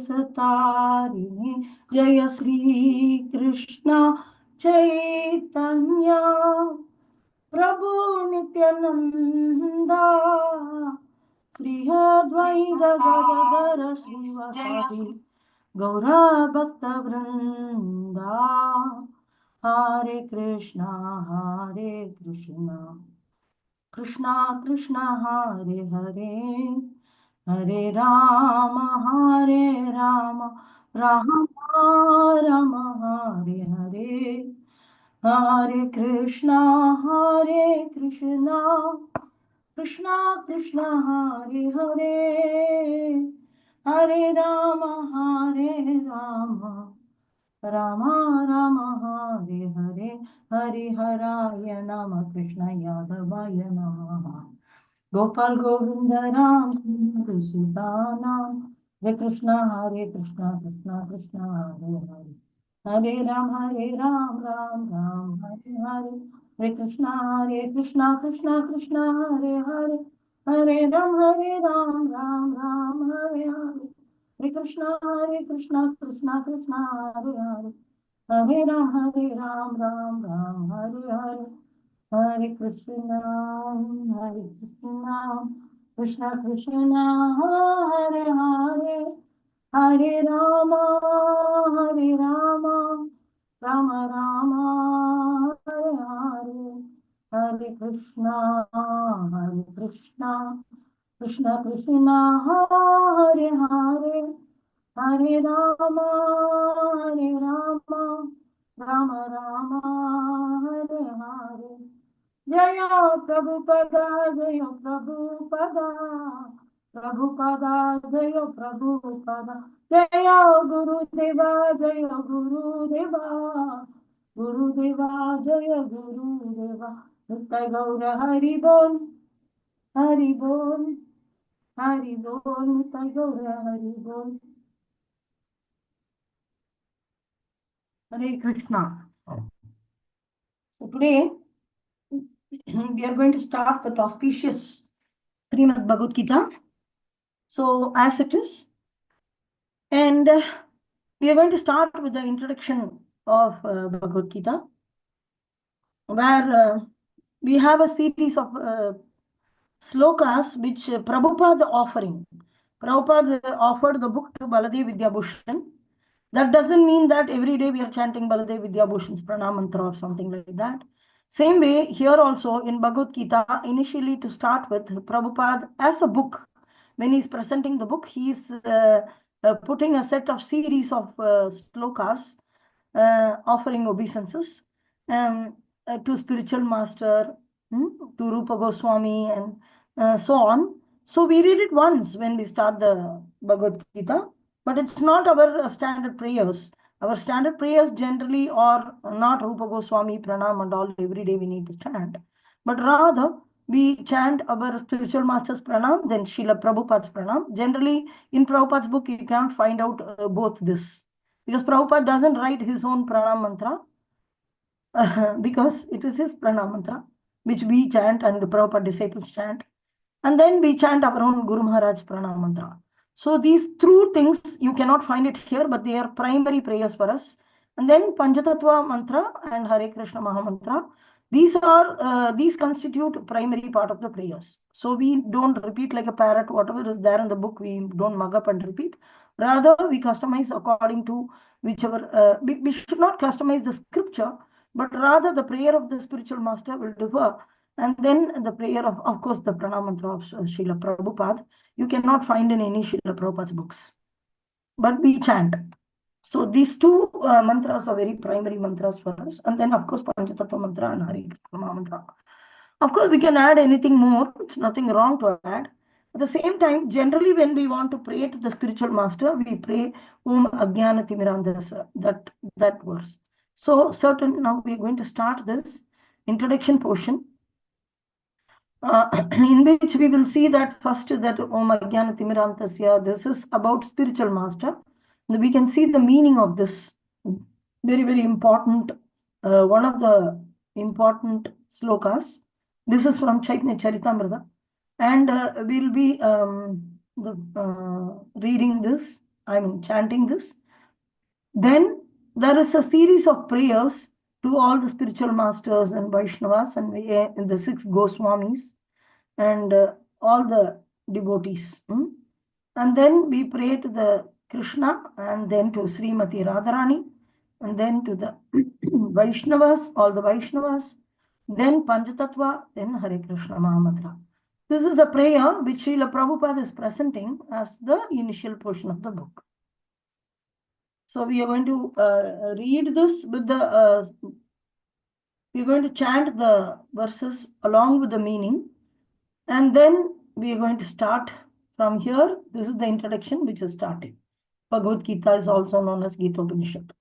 तारिणे जय श्री कृष्ण चैतन्य प्रभु नित्यानंदा श्री अद्वैत गदाधर श्रीवासादि गौरा भक्त वृंदा हरे कृष्णा कृष्णा कृष्णा हरे हरे हरे राम राम राम हरे हरे हरे कृष्णा कृष्णा कृष्णा हरे हरे हरे राम राम राम हरे हरे हरिहराय नमः कृष्ण यादवाय नमः गोपाल गोविंद राम सीतानाम हरे कृष्णा कृष्णा कृष्णा हरे हरे हरे राम राम राम हरे हरे हरे कृष्णा कृष्णा कृष्णा हरे हरे हरे राम राम राम हरे हरे हरे कृष्णा कृष्णा कृष्णा हरे हरे हरे राम राम हरे हरे हरे कृष्णा कृष्णा कृष्णा हरे हरे हरे राम राम राम हरे हरे हरे कृष्णा कृष्णा कृष्णा हरे हरे हरे राम राम राम हरे हरे जय प्रभुपदा जय प्रभुपदा प्रभुपदा जय प्रभुपदा जय गुरुदेवा गुरुदेवा जय गुरुदेवा नित्य गौर हरि बोल हरि बोल नित्य गौर हरि बोल Hare Krishna. So today we are going to start with auspicious Srimad Bhagavad Gita. So as it is, and we are going to start with the introduction of Bhagavad Gita, where we have a series of slokas which Prabhupada offering. Prabhupada offered the book to Baladev Vidyabhushan. That doesn't mean that every day we are chanting Baladev Vidyabhushan's Pranam Mantra or something like that. Same way, here also in Bhagavad Gita, initially to start with, Prabhupada as a book, when he is presenting the book, he is putting a set of series of slokas, offering obeisances to spiritual master, to Rupa Goswami, and so on. So we read it once when we start the Bhagavad Gita, but it's not our standard prayers. Our standard prayers generally are not Rupa Goswami, Pranam and all, every day we need to chant. But rather, we chant our spiritual master's Pranam, then Srila Prabhupada's Pranam. Generally, in Prabhupada's book, you can't find out both this. Because Prabhupada doesn't write his own Pranam mantra, because it is his Pranam mantra, which we chant and the Prabhupada disciples chant. And then we chant our own Guru Maharaj's Pranam mantra. So these true things, you cannot find it here, but they are primary prayers for us. And then Panchatattva mantra and Hare Krishna Maha mantra. These constitute primary part of the prayers. So we don't repeat like a parrot, whatever is there in the book, we don't mug up and repeat. Rather, we customize according to whichever, we should not customize the scripture, but rather the prayer of the spiritual master will differ. And then the prayer of course, the Pranam mantra of Srila Prabhupada, you cannot find in any Srila Prabhupada's books. But we chant. So these two mantras are very primary mantras for us. And then, of course, Panchatattva mantra and Hare Krishna mantra. Of course, we can add anything more. It's nothing wrong to add. At the same time, generally, when we want to pray to the spiritual master, we pray Om Ajnana Timirandhasa, that verse. So, now we are going to start this introduction portion. In which we will see that first that Om Ajnana Timirantasya, this is about spiritual master. We can see the meaning of this very, very important, one of the important slokas. This is from Chaitanya Charitamrita. And we'll be reading this chanting this. Then there is a series of prayers to all the spiritual masters and Vaishnavas and the 6 Goswamis and all the devotees. And then we pray to the Krishna and then to Srimati Radharani and then to the Vaishnavas, all the Vaishnavas, then Panchatattva, then Hare Krishna Mahamantra. This is the prayer which Srila Prabhupada is presenting as the initial portion of the book. So we are going to read this with the, we are going to chant the verses along with the meaning. And then we are going to start from here. This is the introduction which is starting. Bhagavad Gita is also known as Gita Upanishad.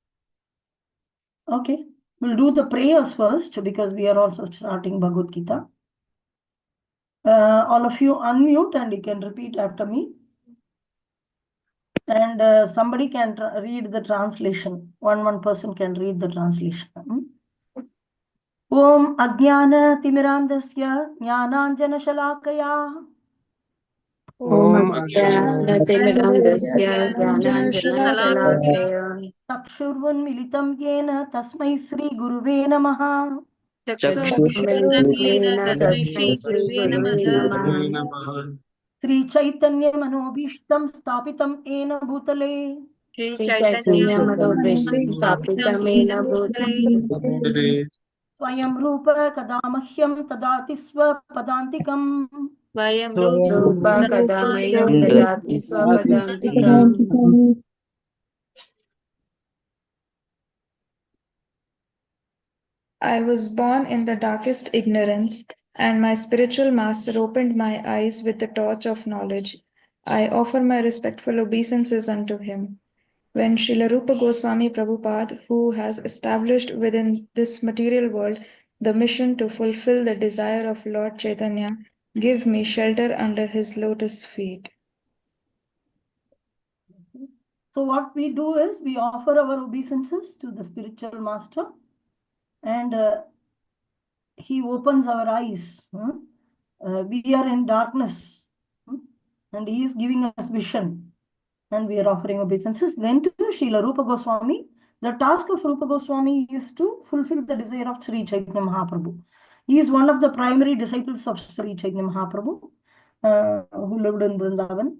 Okay, we'll do the prayers first because we are also starting Bhagavad Gita. All of you unmute and you can repeat after me. And somebody can read the translation. One person can read the translation. Om Ajnana Timirandasya Jnananjana Shalakaya Om Ajnana Timirandasya Jnananjana Shalakaya Chakshurvan Militam Yena Tasmai Sri Guruve Namaha Chakshurmilitam Tasmai Sri Guruve Namaha Sri Chaitanya Manobhishtam Stapitam Ena Bhutale Sri Chaitanya Manobhishtam Stapitam Ena Bhutale Swayam Rupa Kadamahyam Tadati Swa Padantikam Rupa Kadamayam Dadati Swapadantikam. I was born in the darkest ignorance, and my spiritual master opened my eyes with the torch of knowledge. I offer my respectful obeisances unto him. When Srila Rupa Goswami Prabhupada, who has established within this material world the mission to fulfill the desire of Lord Chaitanya, give me shelter under his lotus feet. So what we do is we offer our obeisances to the spiritual master and he opens our eyes. We are in darkness and he is giving us vision and we are offering obeisances. Then to Srila Rupa Goswami, the task of Rupa Goswami is to fulfill the desire of Sri Chaitanya Mahaprabhu. He is one of the primary disciples of Sri Chaitanya Mahaprabhu who lived in Vrindavan.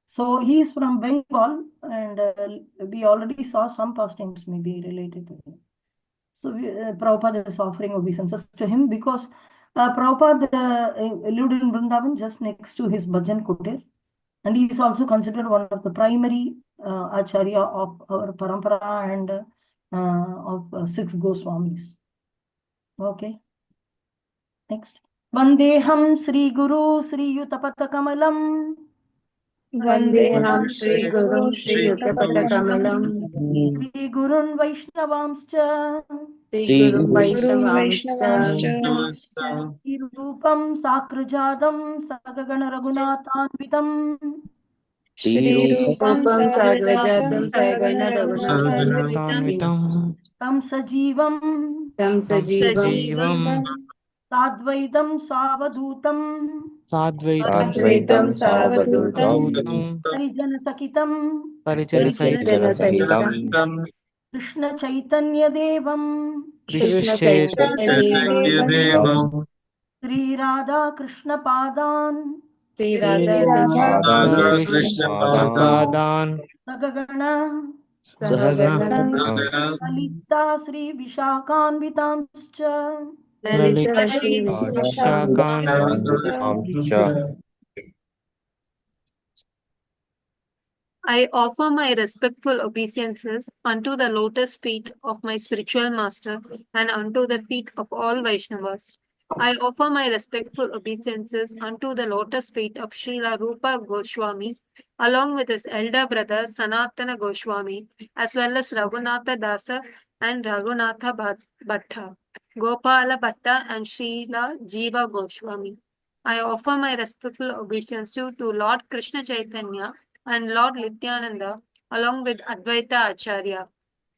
So he is from Bengal and we already saw some pastimes maybe related to him. So Prabhupada is offering obeisances to him because Prabhupada lived in Vrindavan just next to his Bhajan Kutir. And he is also considered one of the primary acharya of our parampara and of 6 Goswamis. Okay. Next. Vandeham Sri Guru Sri Yutapata Kamalam. Vandeham Sri Guru Sri Yutapata Kamalam Sri Gurun Vaishnavamscha Sri Guru Vaishnavamscha Sri Rupam Sakrajadam Sagagana Raghunathanvitam Shri Rupam Sagrajatam Sagana Raghunatham Tam Sajivam Tam Sajivam Sadvaitam Savadhutam Advaitam Savadutam Harijana Sakitam Parijana Sahitam Krishna Chaitanya Devam Krishna Chaitanya Devam Sri Radha Krishna Padan Sri Radha Krishna Padan Sagagana Sahagana Lalita Sri Vishakanvitamscha Lalita Shri Vishakhan. I offer my respectful obeisances unto the lotus feet of my spiritual master and unto the feet of all Vaishnavas. I offer my respectful obeisances unto the lotus feet of Srila Rupa Goswami, along with his elder brother Sanatana Goswami, as well as Raghunatha Dasa and Raghunatha Bhatta, Gopala Bhatta and Srila Jiva Goswami. I offer my respectful obeisances to Lord Krishna Chaitanya and Lord Nityananda, along with Advaita Acharya,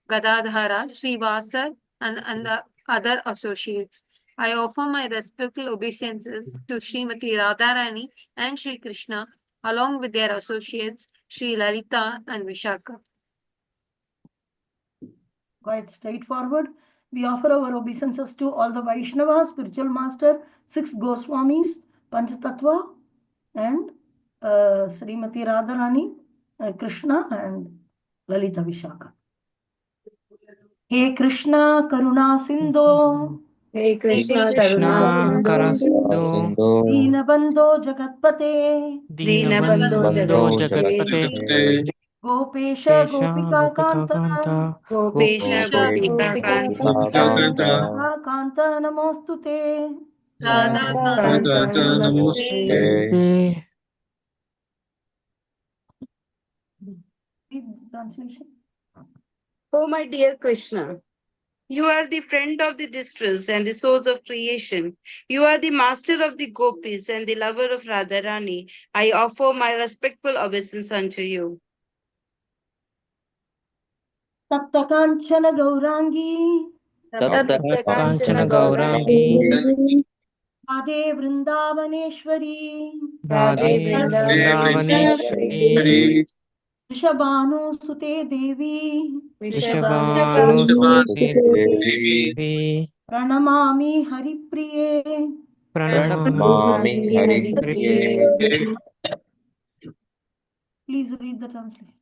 Gadadhara, Srivasa, and the other associates. I offer my respectful obeisances to Srimati Radharani and Sri Krishna, along with their associates, Sri Lalita and Vishaka. Quite straightforward. We offer our obeisances to all the Vaishnavas, spiritual master, 6 Goswamis, Panchatattva, and Srimati Radharani, Krishna, and Lalita Vishaka. He Krishna Karuna Sindho, Hey Krishna Krishna Karunasindhu, Karasindhu Deenabandho Jagatpate, Dinabandho Dinabandho Jagatpate, Jagatpate Gopesha Gopika Kanta, Gopikakanta Gopesha Gopika Gopikakanta Radha Kanta Namostute. Radha Kanta Namaste. Namaste. Translation. Oh, my dear Krishna, you are the friend of the distressed and the source of creation. You are the master of the gopis and the lover of Radharani. I offer my respectful obeisance unto you. Tapta Kanchana Gaurangi, Tapta Kanchana Kanchana Gaurangi, Gaurangi Radhe Vrindavaneshwari, Radhe Radhe Vrindavaneshwari, Vrindavaneshwari Rishabhanu Sute Devi, Vishabhanu Vishabhanusuti Devi, Devi Pranamami Haripriye. Pranamami Pranamami Haripriye. Haripriye. Please read the translation.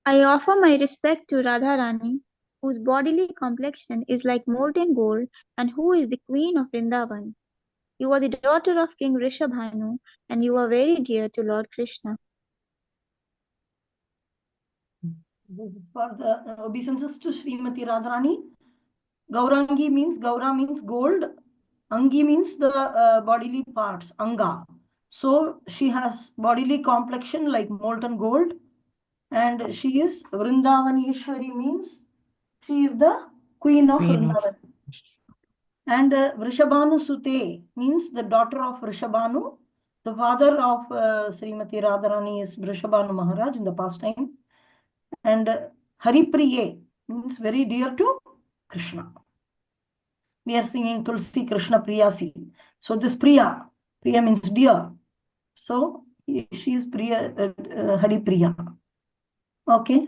I offer my respect to Radharani, whose bodily complexion is like molten gold and who is the queen of Vrindavan. You are the daughter of King Rishabhanu and you are very dear to Lord Krishna. For the obeisances to Srimati Radharani, Gaurangi means, Gaura means gold, Angi means the bodily parts, Anga. So she has bodily complexion like molten gold, and she is Vrindavaneshwari means she is the queen of Vrindavan. And Vrishabhanu Sute means the daughter of Vrishabhanu. The father of Srimati Radharani is Vrishabhanu Maharaj in the past time. And Haripriye means very dear to Krishna. We are singing Tulsi Krishna Priyasi. So this Priya means dear. So she is Priya, Haripriya. Okay.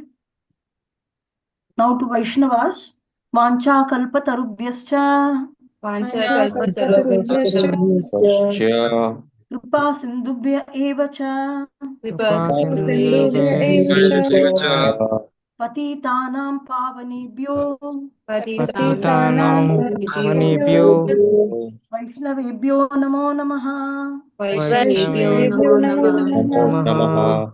Now to Vaishnavas. Vancha Kalpatarubhyascha Panchakalpatarubhyascha, Pascha Kripa Sindhubhya Evacha Kripa Sindhubhya eva cha, Patitanam Pavanebhyo Patitanam Patitanam pavanebhyo, Pavanebhyo Vaishnavebhyo Namo Namaha. Vaishnavibhyo Vaishnavebhyo Namo namo Namaha. namaha. Namaha.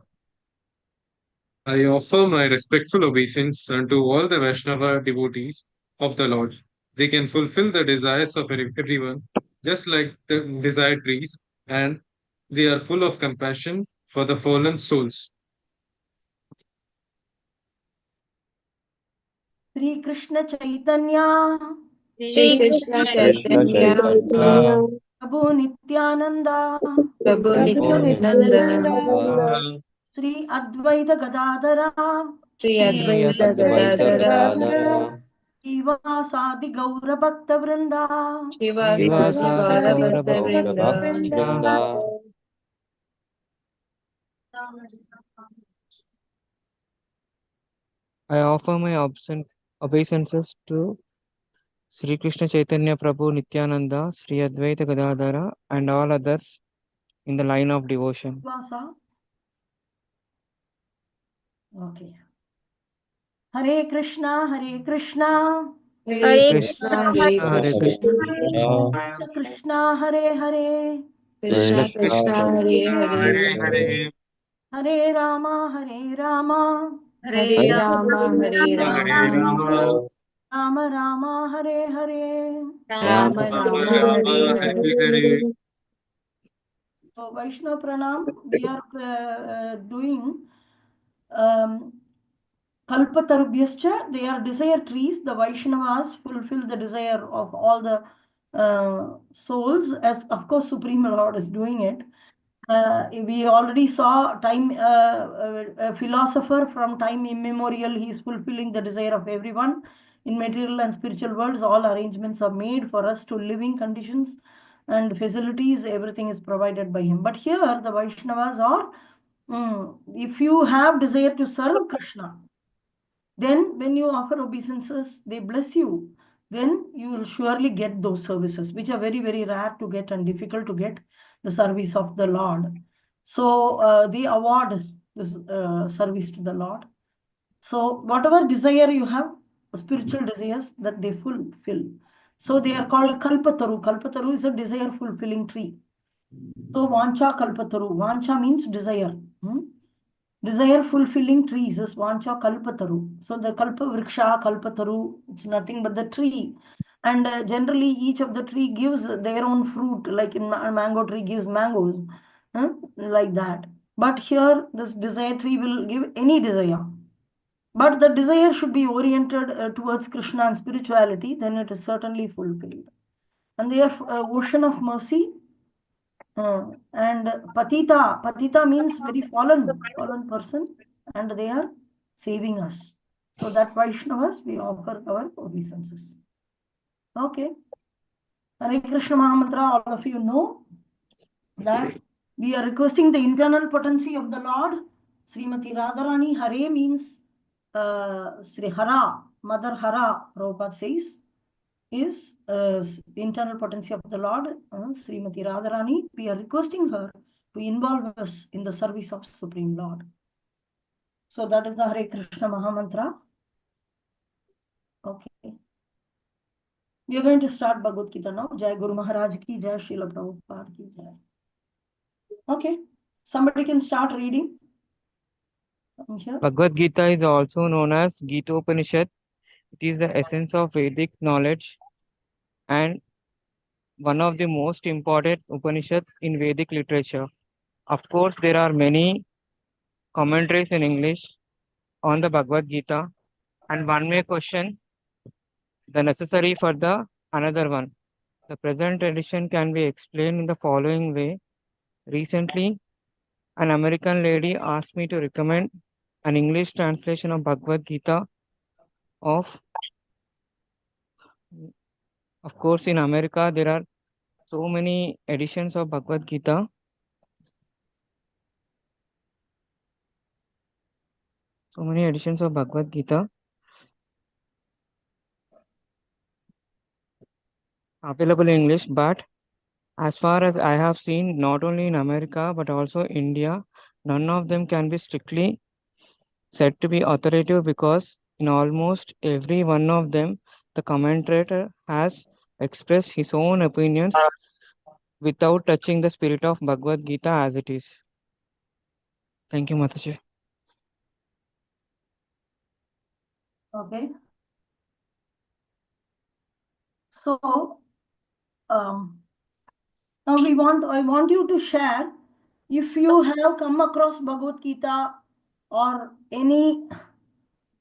I offer my respectful obeisance unto all the Vaishnava devotees of the Lord. They can fulfill the desires of everyone, just like the desired trees, and they are full of compassion for the fallen souls. Sri Krishna Chaitanya Sri Krishna Krishna Chaitanya, Chaitanya Prabhu Nityananda Prabhu Prabhu Nityananda, Nityananda, Sri Advaita Gadadhara Sri Sri Advaita Advaita Gadadhara, Gadadhara Srivasadi Gaura Bhakta Vrinda Shivasati Srivasadi Gauravata Gaura Vrinda. Bhakti Vrinda. I offer my obeisances to Sri Krishna Chaitanya Prabhu Nityananda, Sri Advaita Gadadhara, and all others in the line of devotion. Vasa. Okay. Hare Krishna, Hare Krishna, Hare Krishna Krishna, Hare Krishna Hare Krishna, Krishna Krishna Krishna, Hare Hare, Krishna Krishna Krishna, Hare Hare, Hare Hare Rama, Hare Rama, Hare Rama, Hare Rama, Rama Rama, Hare Hare. Rama Rama, Hare Hare. So Vaishnava Pranam, we are doing Kalpatarubhyascha, they are desire trees. The Vaishnavas fulfill the desire of all the souls, as of course Supreme Lord is doing it. We already saw time a philosopher from time immemorial. He is fulfilling the desire of everyone in material and spiritual worlds. All arrangements are made for us to living conditions. and facilities, everything is provided by him. But here the Vaishnavas are, if you have desire to serve Krishna, then when you offer obeisances, they bless you. Then you will surely get those services, which are very, very rare to get and difficult to get, the service of the Lord. So they award this service to the Lord. So whatever desire you have, spiritual desires, that they fulfill. So they are called Kalpataru. Kalpataru is a desire fulfilling tree. So Vancha Kalpataru. Vancha means desire. Desire fulfilling trees is Vancha Kalpataru. So the Kalpa Vriksha, Kalpataru, it's nothing but the tree. And generally each of the tree gives their own fruit, like in mango tree gives mangoes, like that. But here this desire tree will give any desire. But the desire should be oriented towards Krishna and spirituality, then it is certainly fulfilled. And they are ocean of mercy. And Patita means very fallen person, and they are saving us. So that Vaishnavas, we offer our obeisances. Okay. Hare Krishna Mahamantra, all of you know that we are requesting the internal potency of the Lord. Srimati Radharani, Hare means Sri Hara, Mother Hara, Prabhupada says, is internal potency of the Lord, Srimati Radharani. We are requesting her to involve us in the service of Supreme Lord. So that is the Hare Krishna Mahamantra. Okay. We are going to start Bhagavad Gita now. Jai Guru Maharaj ki Jai, Srila Prabhupada ki Jai. Okay. Somebody can start reading. Here. Bhagavad Gita is also known as Gita Upanishad. It is the essence of Vedic knowledge and one of the most important Upanishads in Vedic literature. Of course, there are many commentaries in English on the Bhagavad Gita, and one may question the necessary for the another one. The present edition can be explained in the following way. Recently, an American lady asked me to recommend an English translation of Bhagavad Gita of course, in America, there are so many editions of Bhagavad Gita. So many editions of Bhagavad Gita available in English, but as far as I have seen, not only in America, but also India, none of them can be strictly said to be authoritative because in almost every one of them, the commentator has expressed his own opinions without touching the spirit of Bhagavad Gita as it is. Thank you, Mataji. Okay. So, now I want you to share if you have come across Bhagavad Gita or any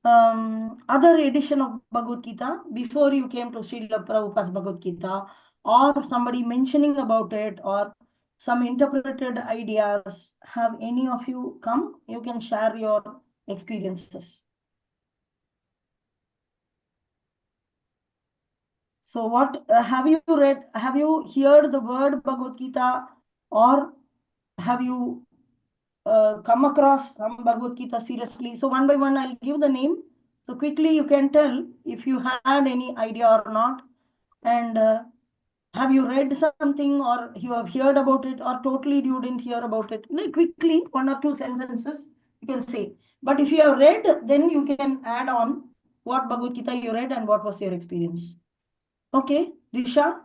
other edition of Bhagavad Gita before you came to Srila Prabhupada's Bhagavad Gita, or somebody mentioning about it, or some interpreted ideas. Have any of you come? You can share your experiences. So what have you read? Have you heard the word Bhagavad Gita, or have you come across some Bhagavad Gita seriously? So one by one, I'll give the name. So quickly you can tell if you had any idea or not. And have you read something, or you have heard about it, or totally you didn't hear about it? Like quickly, 1 or 2 sentences you can say. But if you have read, then you can add on what Bhagavad Gita you read and what was your experience. Okay, Disha?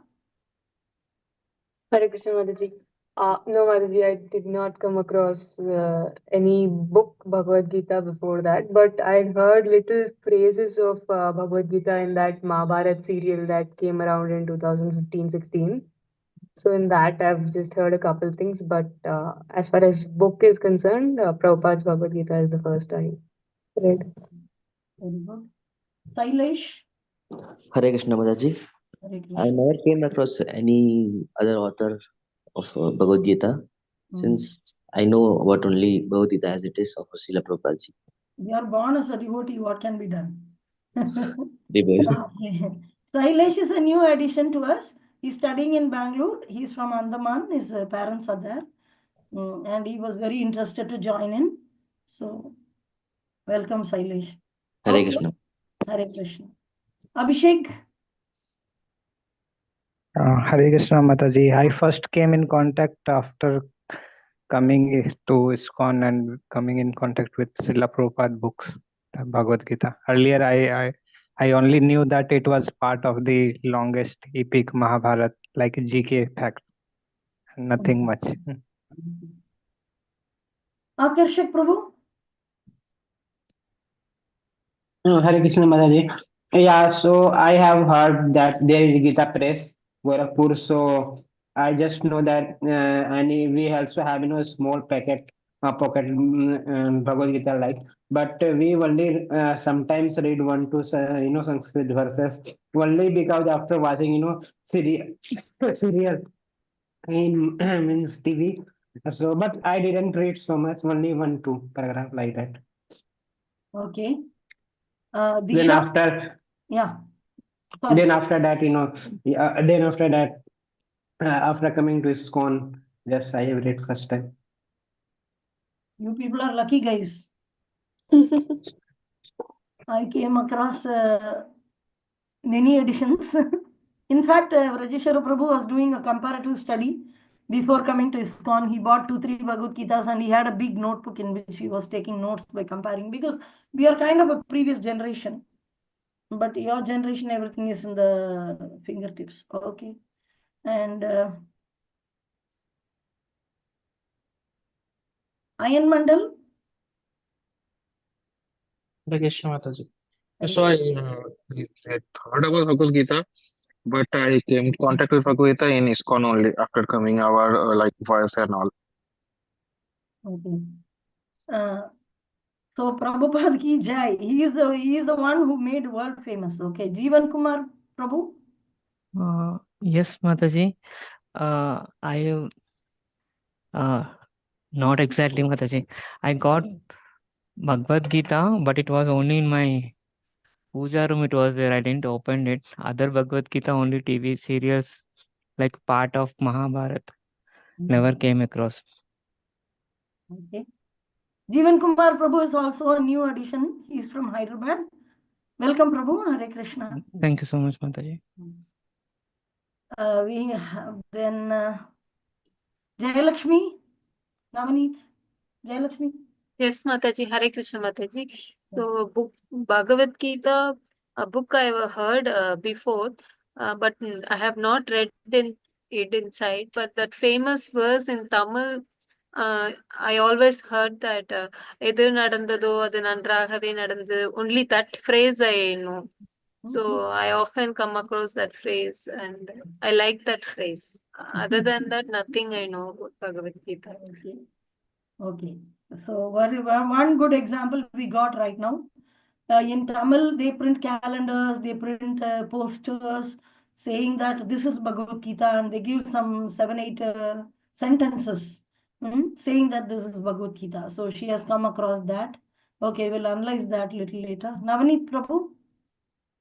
Hare Krishna Mataji. No, Mataji, I did not come across any book Bhagavad Gita before that, but I'd heard little phrases of Bhagavad Gita in that Mahabharat serial that came around in 2015-16. So in that, I've just heard a couple things, but as far as book is concerned, Prabhupada's Bhagavad Gita is the first I read. Very good. Sailesh? Hare Krishna Mataji. Hare I Krishna. never came across any other author of Bhagavad Gita since I know about only Bhagavad Gita as it is of Srila Prabhupada ji. You are born as a devotee, what can be done? Devotee. Okay. Sailesh is a new addition to us. He's studying in Bangalore. He's from Andaman. His parents are there. And he was very interested to join in. So, welcome, Sailesh. Hare Okay. Krishna. Hare Krishna. Abhishek. Hare Krishna Mataji. I first came in contact after coming to ISKCON and coming in contact with Srila Prabhupada books, the Bhagavad Gita. Earlier, I only knew that it was part of the longest epic Mahabharata, like GK fact, nothing much. Akarshak Prabhu. Hare Krishna Mataji. Yeah, so I have heard that there is Gita Press, Gorakhpur. So I just know that, and we also have small pocket Bhagavad Gita like. But we only sometimes read one to Sanskrit verses only because after watching serial in means TV. So, but I didn't read so much, only one two paragraph like that. Okay. Then Disha. after. Yeah. Sorry. Then after that, after coming to ISKCON, yes, I have read first time. You people are lucky guys. I came across many editions. In fact, Rajeshwara Prabhu was doing a comparative study before coming to ISKCON. He bought 2-3 Bhagavad Gitas and he had a big notebook in which he was taking notes by comparing, because we are kind of a previous generation. But your generation, everything is in the fingertips. Okay. And Ayan Mandal. Krishna Mataji. So I heard about Bhagavad Gita, but I came in contact with Bhagavad Gita in ISKCON only after coming our like voice and all. Okay. So Prabhupada ki jai. He is the one who made world famous. Okay. Jeevan Kumar Prabhu. Yes, Mataji. I not exactly Mataji. I got Bhagavad Gita, but it was only in my puja room. It was there. I didn't open it. Other Bhagavad Gita, only TV serials like part of Mahabharata. Never came across. Okay. Jeevan Kumar Prabhu is also a new addition. He is from Hyderabad. Welcome, Prabhu. Hare Krishna. Thank you so much, Mataji. We have then Jayalakshmi, Navaneet. Jayalakshmi. Yes, Mataji. Hare Krishna, Mataji. So, book Bhagavad Gita, a book I have heard before, but I have not read it inside. But that famous verse in Tamil, I always heard that எது நடந்ததோ அது நன்றாகவே நடந்தது. Only that phrase I know. So I often come across that phrase and I like that phrase. Other than that, nothing I know about Bhagavad Gita. Okay. Okay. So one good example we got right now. In Tamil, they print calendars, they print posters saying that this is Bhagavad Gita, and they give some 7-8 sentences saying that this is Bhagavad Gita. So she has come across that. Okay, we'll analyze that little later. Navaneet Prabhu.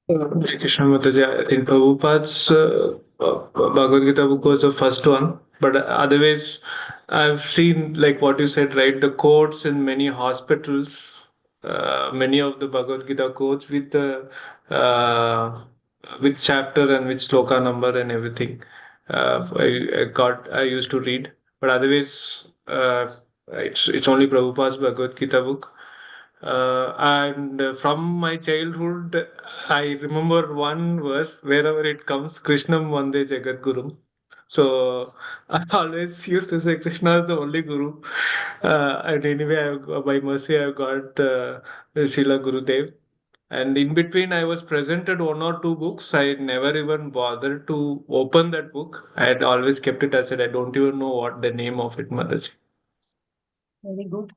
Hare Krishna Mataji. I think Prabhupada's Bhagavad Gita book was the first one, but otherwise, I've seen like what you said, right? The quotes in many hospitals, many of the Bhagavad Gita quotes with chapter and with sloka number and everything. I used to read, but otherwise, it's only Prabhupada's Bhagavad Gita book. And from my childhood, I remember one verse wherever it comes, Krishnam Vande Jagat Guru. So I always used to say Krishna is the only Guru. And anyway, by mercy, I've got Srila Gurudev. And in between, I was presented one or two books. I never even bothered to open that book. I had always kept it aside. I don't even know what the name of it, Mataji. Very good.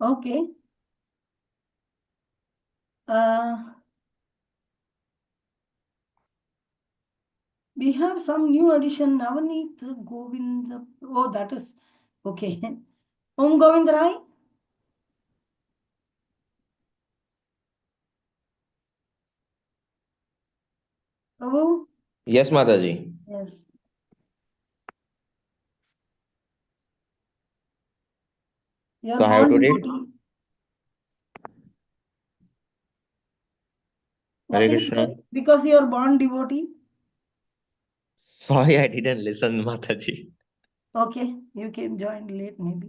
Okay. We have some new addition, Navaneet Govind. Oh, that is okay. Om Govind Rai. Prabhu. Yes, Mataji. Yes. You're So I have born to read. devotee. Hare Nothing to Krishna. say, because you're born devotee. Sorry, I didn't listen, Mataji. Okay, you came joined late maybe.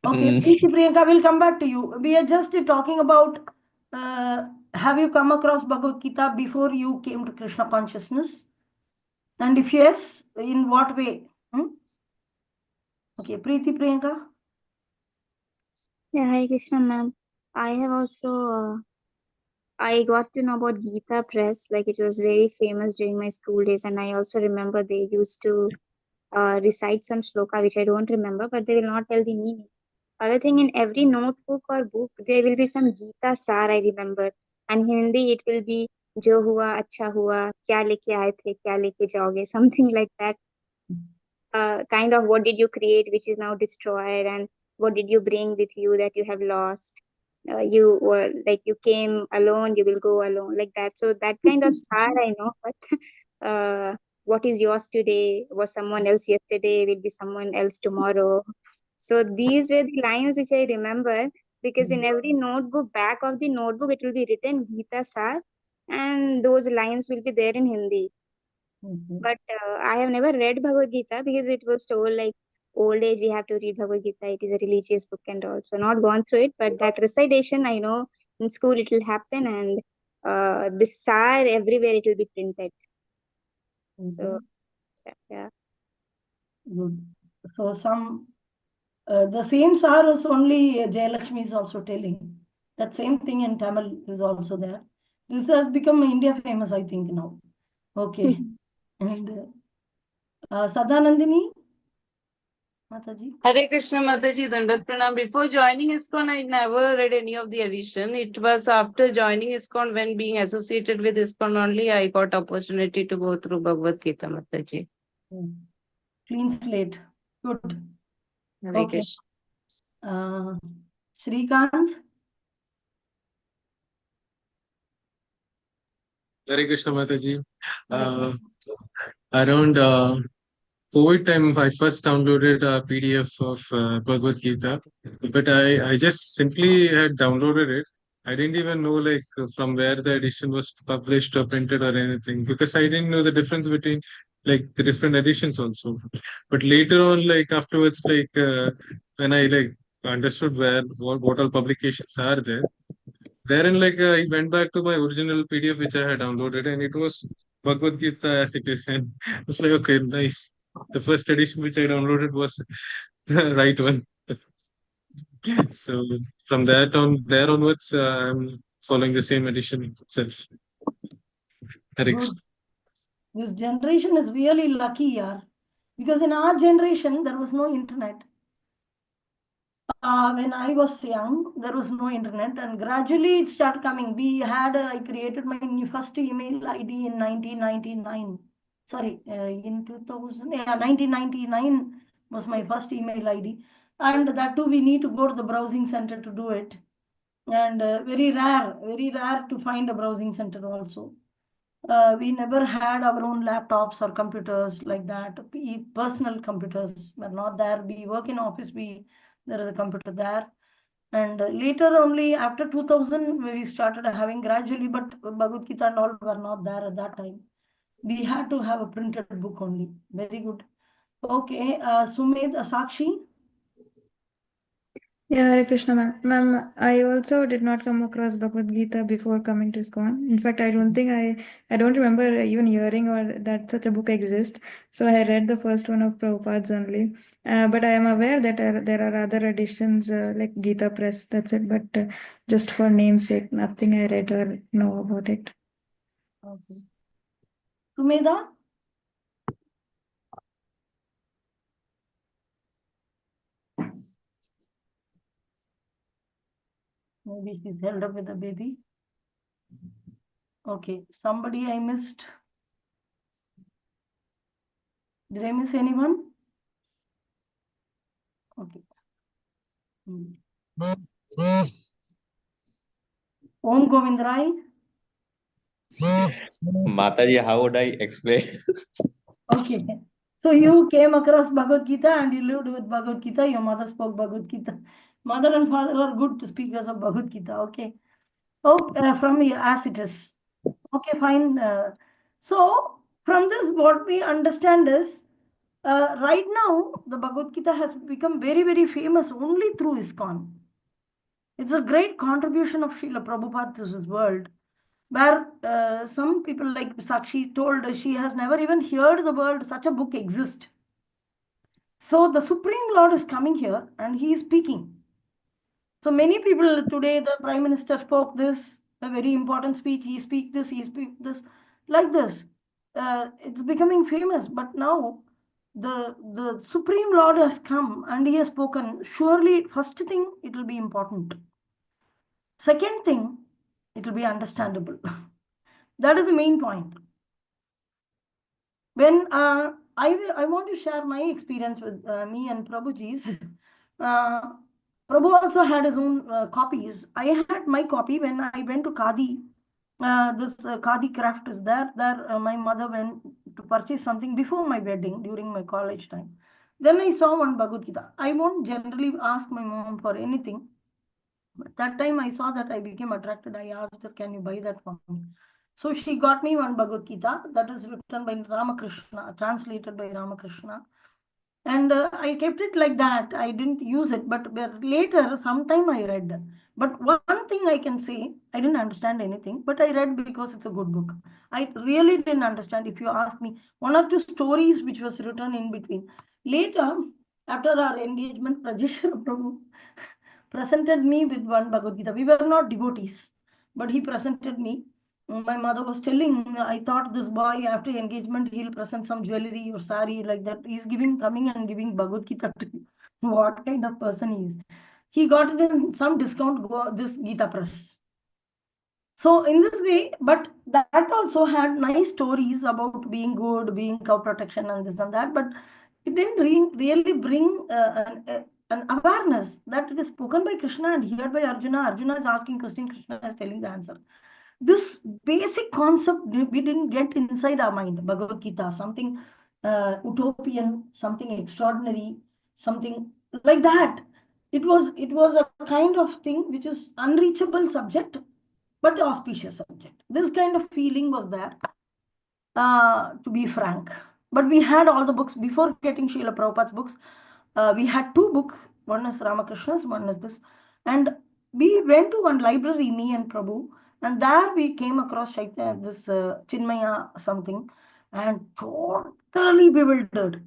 Okay, Mm, Preeti Priyanka, will come back to you. We are just talking about, have you come across Bhagavad Gita before you came to Krishna consciousness? And if yes, in what way? Okay, Preeti Priyanka. Yeah, hi Krishna ma'am. I have also I got to know about Gita Press, like it was very famous during my school days, and I also remember they used to recite some shloka which I don't remember, but they will not tell the meaning. Other thing, in every notebook or book there will be some Gita sar, I remember, and in Hindi it will be जो हुआ अच्छा हुआ, क्या लेके आए थे क्या लेके जाओगे, something like that. Kind of what did you create which is now destroyed, and what did you bring with you that you have lost. You were like you came alone, you will go alone, like that. So that kind of sar I know, but what is yours today was someone else yesterday, will be someone else tomorrow. So these were the lines which I remember, because in every notebook, back of the notebook, it will be written Gita Sar, and those lines will be there in Hindi. But I have never read Bhagavad Gita, because it was told like old age we have to read Bhagavad Gita. It is a religious book and all. So not gone through it, but that recitation I know in school it will happen, and this Sar everywhere it will be printed. So yeah. Good. So some, the same sar was only Jayalakshmi is also telling. That same thing in Tamil is also there. This has become India famous, I think, now. Okay. And Sadanandini, Mataji. Hare Krishna Mataji, Dandat Pranam. Before joining ISKCON, I never read any of the edition. It was after joining ISKCON, when being associated with ISKCON only, I got opportunity to go through Bhagavad Gita Mataji. Clean slate. Good. Hare Okay. Krishna. Shrikant. Hare Krishna Mataji. Hare Around COVID time, I first downloaded a PDF of Bhagavad Gita, but I just simply had downloaded it. I didn't even know like from where the edition was published or printed or anything, because I didn't know the difference between like the different editions also. But later on, like afterwards, like when I like understood what all publications are there, therein like I went back to my original PDF which I had downloaded, and it was Bhagavad Gita as it is, and I was like, okay, nice. The first edition which I downloaded was the right one. So from there onwards, I'm following the same edition itself. Good. This generation is really lucky, yaar. Because in our generation, there was no internet. When I was young, there was no internet, and gradually it started coming. I created my first email ID in 1999. Sorry, in 2000, yeah, 1999 was my first email ID. And that too, we need to go to the browsing center to do it. And very rare to find a browsing center also. We never had our own laptops or computers like that. Personal computers were not there. We work in office, there is a computer there. And later only after 2000, we started having gradually, but Bhagavad Gita and all were not there at that time. We had to have a printed book only. Very good. Okay, Sumedh, Sakshi. Yeah, Hare Krishna, ma'am. Ma'am, I also did not come across Bhagavad Gita before coming to ISKCON. In fact, I don't remember even hearing or that such a book exists. So I read the first one of Prabhupada's only. But I am aware that there are other editions like Gita Press. That's it. But just for namesake, nothing I read or know about it. Okay. Sumedha. Maybe he's held up with a baby. Okay, somebody I missed. Did I miss anyone? Okay. Om Govindrai. Mataji, how would I explain? Okay. So you came across Bhagavad Gita and you lived with Bhagavad Gita. Your mother spoke Bhagavad Gita. Mother and father are good speakers of Bhagavad Gita. Okay. Oh, from as it is. Okay, fine. So from this, what we understand is, right now the Bhagavad Gita has become very, very famous only through ISKCON. It's a great contribution of Srila Prabhupada to this world, where some people like Sakshi told she has never even heard the word such a book exists. So the Supreme Lord is coming here and he is speaking. So many people today, the Prime Minister spoke this, a very important speech, he speak this, like this. It's becoming famous, but now the Supreme Lord has come and he has spoken. Surely, first thing, it will be important. Second thing, it will be understandable. That is the main point. When I want to share my experience with me and Prabhuji's. Prabhu also had his own copies. I had my copy when I went to Khadi. This Khadi craft is there. There, my mother went to purchase something before my wedding during my college time. Then I saw one Bhagavad Gita. I won't generally ask my mom for anything. But that time I saw that I became attracted. I asked her, can you buy that for me? So she got me one Bhagavad Gita that is written by Ramakrishna, translated by Ramakrishna. And I kept it like that. I didn't use it, but later, sometime I read. But one thing I can say, I didn't understand anything, but I read because it's a good book. I really didn't understand. If you ask me, one or two stories which was written in between. Later, after our engagement, Rajeshwar Prabhu presented me with one Bhagavad Gita. We were not devotees, but he presented me. My mother was telling, I thought this boy after engagement, he'll present some jewelry or sari like that. He's coming and giving Bhagavad Gita to you. What kind of person he is? He got it in some discount, this Gita press. So in this way, but that also had nice stories about being good, being cow protection and this and that, but it didn't really bring an awareness that it is spoken by Krishna and heard by Arjuna. Arjuna is asking question, Krishna is telling the answer. This basic concept we didn't get inside our mind. Bhagavad Gita, something utopian, something extraordinary, something like that. It was a kind of thing which is unreachable subject, but auspicious subject. This kind of feeling was there, to be frank. But we had all the books before getting Srila Prabhupada's books. We had two books. One is Ramakrishna's, one is this. And we went to one library, me and Prabhu, and there we came across this Chinmaya something, and totally bewildered.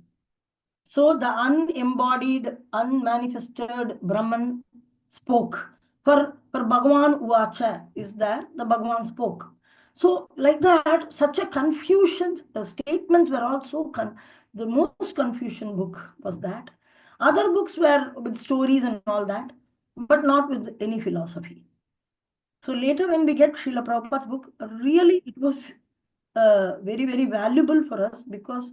So the unembodied, unmanifested Brahman spoke. For Bhagavan Uvacha is there, the Bhagavan spoke. So like that, such a confusion, the statements were also, the most confusion book was that. Other books were with stories and all that, but not with any philosophy. So later when we get Srila Prabhupada's book, really it was very, very valuable for us because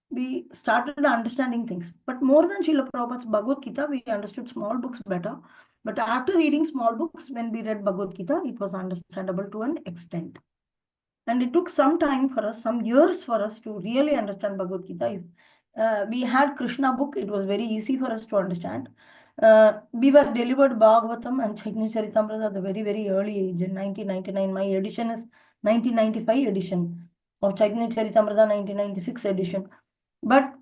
we started understanding things. But more than Srila Prabhupada's Bhagavad Gita, we understood small books better. But after reading small books, when we read Bhagavad Gita, it was understandable to an extent. And it took some time for us, some years for us to really understand Bhagavad Gita. If we had Krishna book, it was very easy for us to understand. We were delivered Bhagavatam and Chaitanya Charitamrita at the very, very early age in 1999. My edition is 1995 edition of Chaitanya Charitamrita, 1996 edition. But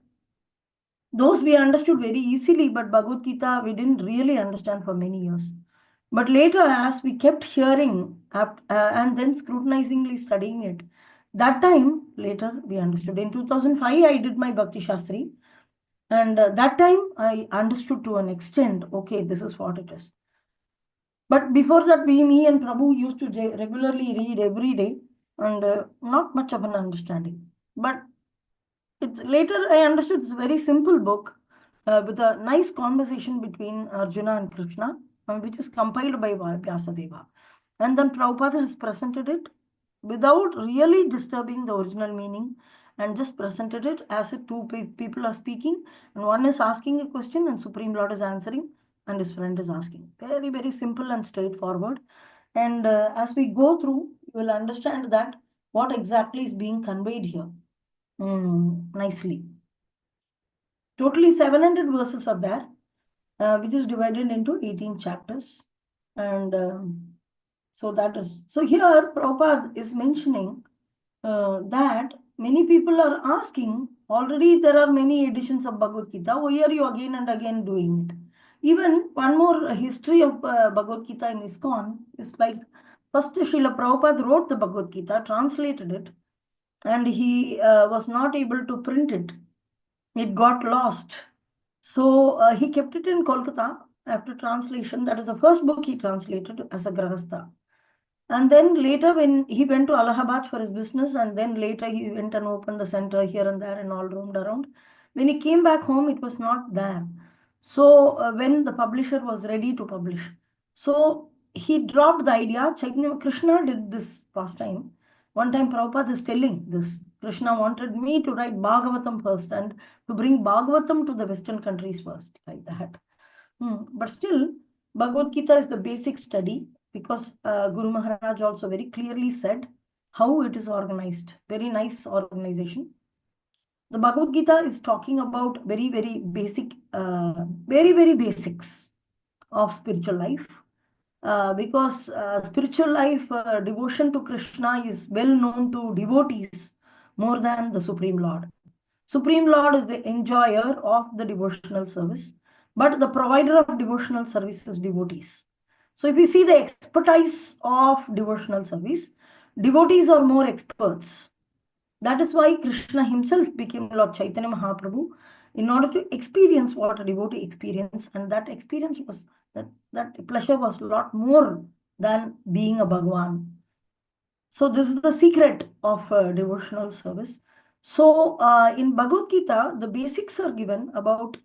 those we understood very easily, but Bhagavad Gita, we didn't really understand for many years. But later, as we kept hearing and then scrutinizingly studying it, that time, later, we understood. In 2005, I did my Bhakti Shastri. And that time, I understood to an extent, okay, this is what it is. But before that, me and Prabhu used to regularly read every day and not much of an understanding. But later I understood it's a very simple book with a nice conversation between Arjuna and Krishna, which is compiled by Vyasadeva. And then Prabhupada has presented it without really disturbing the original meaning and just presented it as if two people are speaking and one is asking a question and Supreme Lord is answering and his friend is asking. Very, very simple and straightforward. And as we go through, you will understand that what exactly is being conveyed here. Nicely. Totally 700 verses are there. which is divided into 18 chapters. And so that is, so here Prabhupada is mentioning that many people are asking, already there are many editions of Bhagavad Gita, why are you again and again doing it? Even one more history of Bhagavad Gita in ISKCON is like, first Srila Prabhupada wrote the Bhagavad Gita, translated it, and he was not able to print it. It got lost. So he kept it in Kolkata after translation. That is the first book he translated as a Grahastha. And then later when he went to Allahabad for his business, and then later he went and opened the center here and there and all roamed around. When he came back home, it was not there. So when the publisher was ready to publish, so he dropped the idea. Chaitanya Krishna did this past time. One time Prabhupada is telling this. Krishna wanted me to write Bhagavatam first and to bring Bhagavatam to the Western countries first, like that. But still, Bhagavad Gita is the basic study, because Guru Maharaj also very clearly said how it is organized. Very nice organization. The Bhagavad Gita is talking about very, very basic, very basics of spiritual life. Because spiritual life, devotion to Krishna is well known to devotees more than the Supreme Lord. Supreme Lord is the enjoyer of the devotional service, but the provider of devotional service is devotees. So if you see the expertise of devotional service, devotees are more experts. That is why Krishna himself became Lord Chaitanya Mahaprabhu, in order to experience what a devotee experience, and that experience was, that pleasure was a lot more than being a Bhagwan. So this is the secret of devotional service. So in Bhagavad Gita, the basics are given about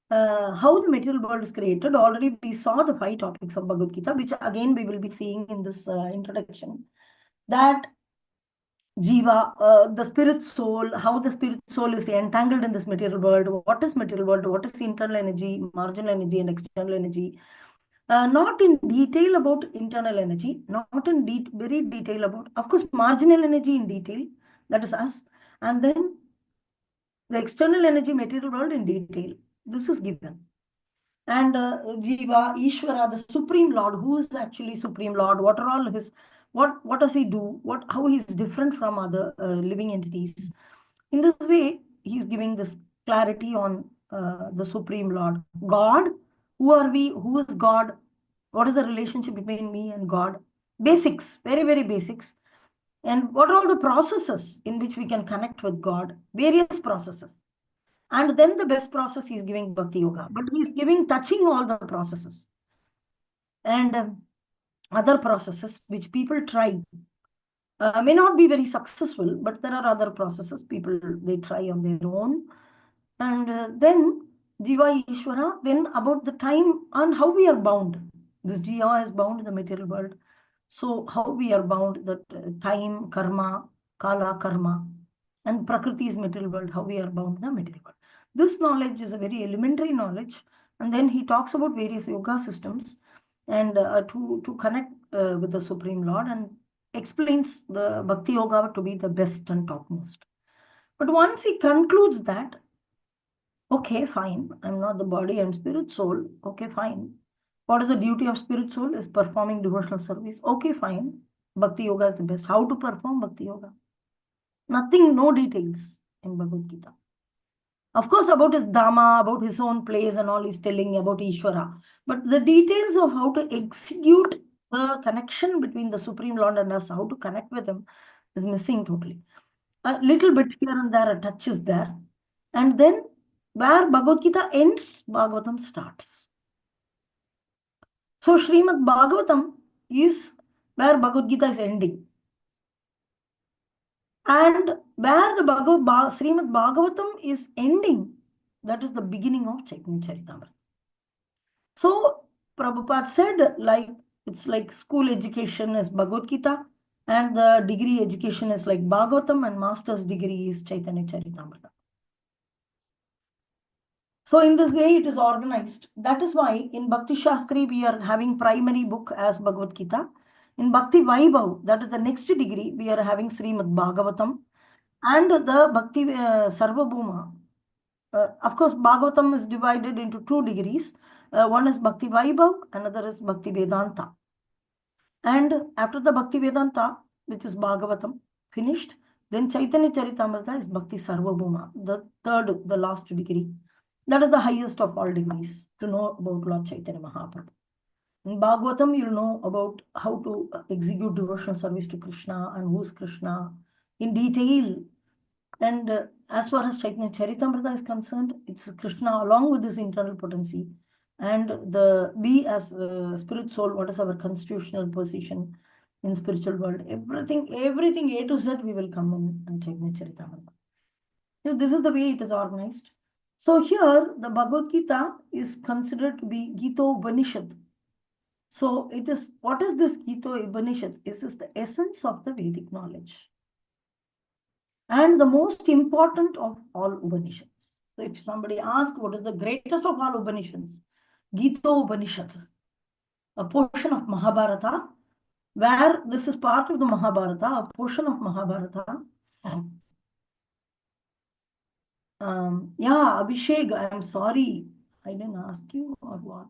how the material world is created. Already we saw the 5 topics of Bhagavad Gita, which again we will be seeing in this introduction. That Jiva, the spirit soul, how the spirit soul is entangled in this material world, what is material world, what is internal energy, marginal energy, and external energy. Not in detail about internal energy, not in very detail about, of course, marginal energy in detail, that is us, and then the external energy material world in detail. This is given. And Jiva, Ishvara, the Supreme Lord, who is actually Supreme Lord, what are all his, what does he do, how he is different from other living entities. In this way, he is giving this clarity on the Supreme Lord. God, who are we, who is God, what is the relationship between me and God? Basics, very basics. And what are all the processes in which we can connect with God? Various processes. And then the best process he is giving Bhakti Yoga. But he is giving, touching all the processes. And other processes which people try. May not be very successful, but there are other processes people, they try on their own. And then Jiva Ishvara, then about the time and how we are bound. This Jiva is bound in the material world. So how we are bound, that time, karma, kala, karma, and Prakriti is material world, how we are bound in the material world. This knowledge is a very elementary knowledge. And then he talks about various yoga systems and to connect with the Supreme Lord, and explains the Bhakti Yoga to be the best and topmost. But once he concludes that, okay, fine, I'm not the body, I'm spirit soul. Okay, fine. What is the duty of spirit soul? Is performing devotional service. Okay, fine. Bhakti Yoga is the best. How to perform Bhakti Yoga? Nothing, no details in Bhagavad Gita. Of course, about his Dhamma, about his own place and all, he's telling about Ishvara. But the details of how to execute the connection between the Supreme Lord and us, how to connect with him, is missing totally. A little bit here and there, a touch is there. And then where Bhagavad Gita ends, Bhagavatam starts. So Srimad Bhagavatam is where Bhagavad Gita is ending. And where the Srimad Bhagavatam is ending, that is the beginning of Chaitanya Charitamrita. So Prabhupada said, like, it's like school education is Bhagavad Gita, and the degree education is like Bhagavatam, and master's degree is Chaitanya Charitamrita. So in this way it is organized. That is why in Bhakti Shastri we are having primary book as Bhagavad Gita. In Bhakti Vaibhav, that is the next degree, we are having Srimad Bhagavatam. And the Bhakti Sarvabhuma. Of course, Bhagavatam is divided into 2 degrees. One is Bhakti Vaibhav, another is Bhakti Vedanta. And after the Bhakti Vedanta, which is Bhagavatam, finished, then Chaitanya Charitamrita is Bhakti Sarvabhuma, the third, the last degree. That is the highest of all degrees, to know about Lord Chaitanya Mahaprabhu. In Bhagavatam, you'll know about how to execute devotional service to Krishna and who is Krishna in detail. And as far as Chaitanya Charitamrita is concerned, it's Krishna along with his internal potency. And we as spirit soul, what is our constitutional position in spiritual world? Everything A to Z, we will come in Chaitanya Charitamrita. So this is the way it is organized. So here, the Bhagavad Gita is considered to be Gita Upanishad. So it is, what is this Gita Upanishad? This is the essence of the Vedic knowledge. And the most important of all Upanishads. So if somebody asks what is the greatest of all Upanishads, Gita Upanishad, a portion of Mahabharata, where this is part of the Mahabharata, a portion of Mahabharata. Yeah, Abhishek, I'm sorry, I didn't ask you or what.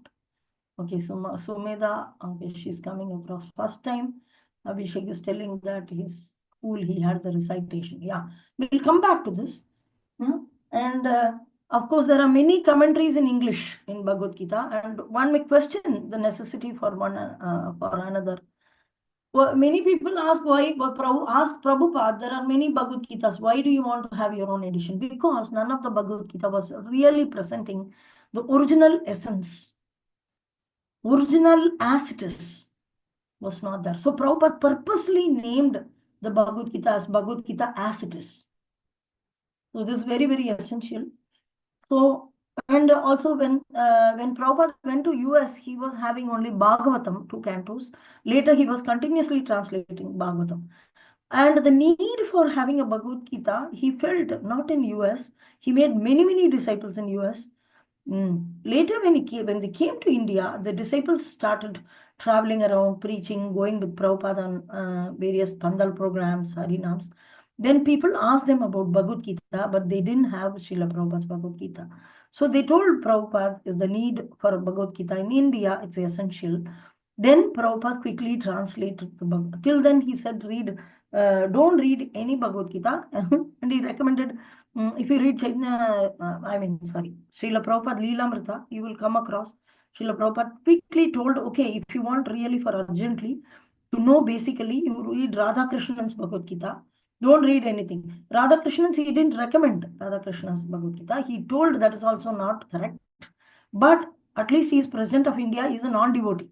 Okay, so Sumeda, okay, she's coming across first time. Abhishek is telling that his school, he had the recitation. Yeah, we'll come back to this. And of course, there are many commentaries in English in Bhagavad Gita, and one may question the necessity for one for another. Well, many people ask why, ask Prabhupada, there are many Bhagavad Gitas. Why do you want to have your own edition? Because none of the Bhagavad Gita was really presenting the original essence. Original as it is was not there. So Prabhupada purposely named the Bhagavad Gita as Bhagavad Gita as it is. So this is very, very essential. So, and also when Prabhupada went to US, he was having only Bhagavatam, 2 cantos. Later, he was continuously translating Bhagavatam. And the need for having a Bhagavad Gita, he felt not in US. He made many, many disciples in US. Later, when they came to India, the disciples started traveling around, preaching, going with Prabhupada on various Pandal programs, Harinams. Then people asked them about Bhagavad Gita, but they didn't have Srila Prabhupada's Bhagavad Gita. So they told Prabhupada is the need for Bhagavad Gita in India, it's essential. Then Prabhupada quickly translated the Bhagavad. Till then he said, don't read any Bhagavad Gita. And he recommended, if you read Srila Prabhupada Leelamrita, you will come across Srila Prabhupada quickly told, okay, if you want really for urgently to know basically, you read Radha Krishnan's Bhagavad Gita. Don't read anything. Radha Krishnan's, he didn't recommend Radha Krishna's Bhagavad Gita. He told that is also not correct. But at least he is president of India, he is a non-devotee.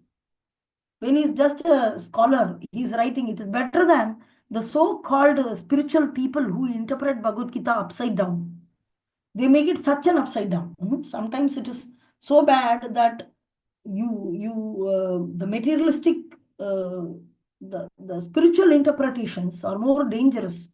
When he's just a scholar, he's writing, it is better than the so-called spiritual people who interpret Bhagavad Gita upside down. They make it such an upside down. Sometimes it is so bad that the materialistic, the spiritual interpretations are more dangerous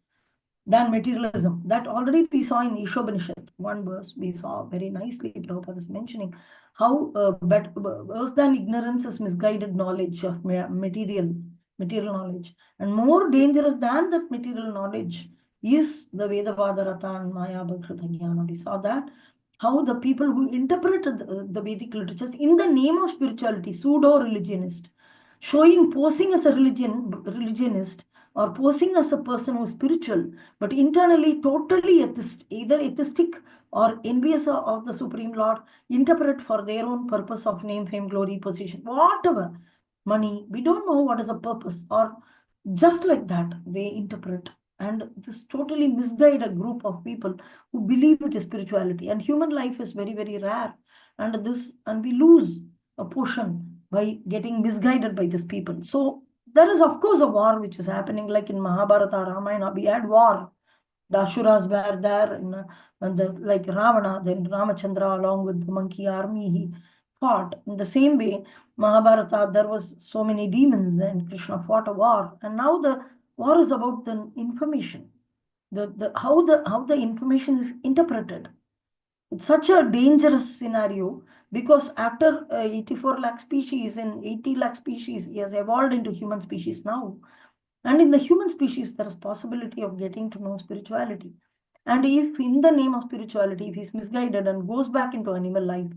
than materialism. That already we saw in Ishopanishad. One verse we saw very nicely, Prabhupada is mentioning how worse than ignorance is misguided knowledge of material knowledge. And more dangerous than that material knowledge is the Vedavada Rata and Maya Bhakrata Jnana. We saw that how the people who interpreted the Vedic literatures in the name of spirituality, pseudo-religionist, posing as a religionist, or posing as a person who is spiritual, but internally totally atheist, either atheistic or envious of the Supreme Lord, interpret for their own purpose of name, fame, glory, position, whatever, money, we don't know what is the purpose, or just like that, they interpret. And this totally misguided group of people who believe it is spirituality. And human life is very, very rare. And we lose a portion by getting misguided by these people. So there is, of course, a war which is happening, like in Mahabharata, Ramayana, we had war. The Asuras were there, like Ravana, then Ramachandra, along with the monkey army, he fought. In the same way, Mahabharata, there was so many demons, and Krishna fought a war. And now the war is about the information, how the information is interpreted. It's such a dangerous scenario, because after 84 lakh species and 80 lakh species, he has evolved into human species now. And in the human species, there is possibility of getting to know spirituality. And if in the name of spirituality, if he's misguided and goes back into animal life,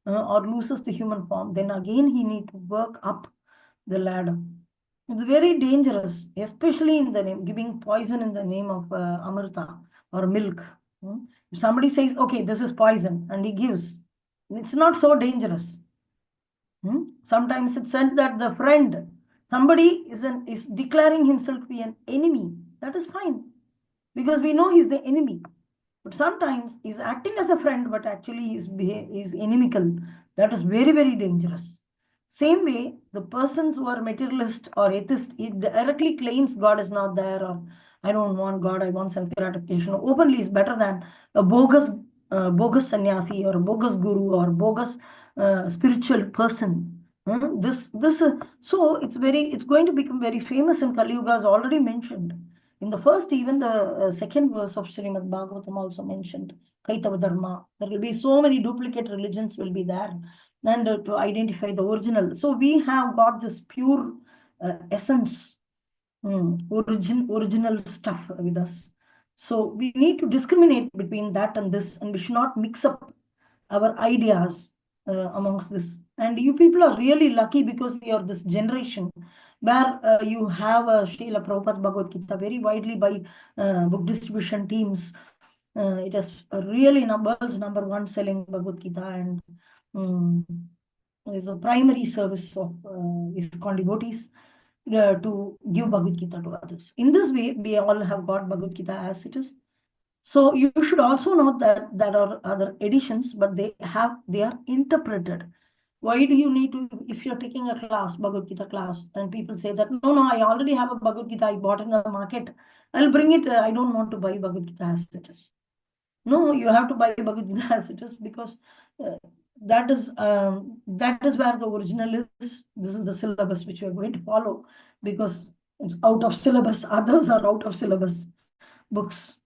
or loses the human form, then again he need to work up the ladder. It's very dangerous, especially in the name, giving poison in the name of Amrita or milk. If somebody says, okay, this is poison, and he gives, it's not so dangerous. Sometimes it's said that the friend, somebody is declaring himself to be an enemy. That is fine, because we know he's the enemy. But sometimes he's acting as a friend, but actually he's inimical. That is very, very dangerous. Same way, the persons who are materialist or atheist, he directly claims God is not there, or I don't want God, I want self-gratification. Openly is better than a bogus sannyasi or a bogus guru or bogus spiritual person. So it's going to become very famous in Kali Yuga, as already mentioned. In the first, even the second verse of Srimad Bhagavatam also mentioned Kaitava Dharma. There will be so many duplicate religions will be there, and to identify the original. So we have got this pure essence, original stuff with us. So we need to discriminate between that and this, and we should not mix up our ideas amongst this. And you people are really lucky, because you are this generation where you have a Srila Prabhupada's Bhagavad Gita very widely by book distribution teams. It is really world's #1 selling Bhagavad Gita, and is a primary service of ISKCON devotees to give Bhagavad Gita to others. In this way, we all have got Bhagavad Gita as it is. So you should also know that there are other editions, but they are interpreted. Why do you need to, if you're taking a class, Bhagavad Gita class, and people say that, no, I already have a Bhagavad Gita, I bought in the market, I'll bring it, I don't want to buy Bhagavad Gita as it is. No, you have to buy Bhagavad Gita as it is, because that is where the original is. This is the syllabus which we are going to follow, because it's out of syllabus, others are out of syllabus books.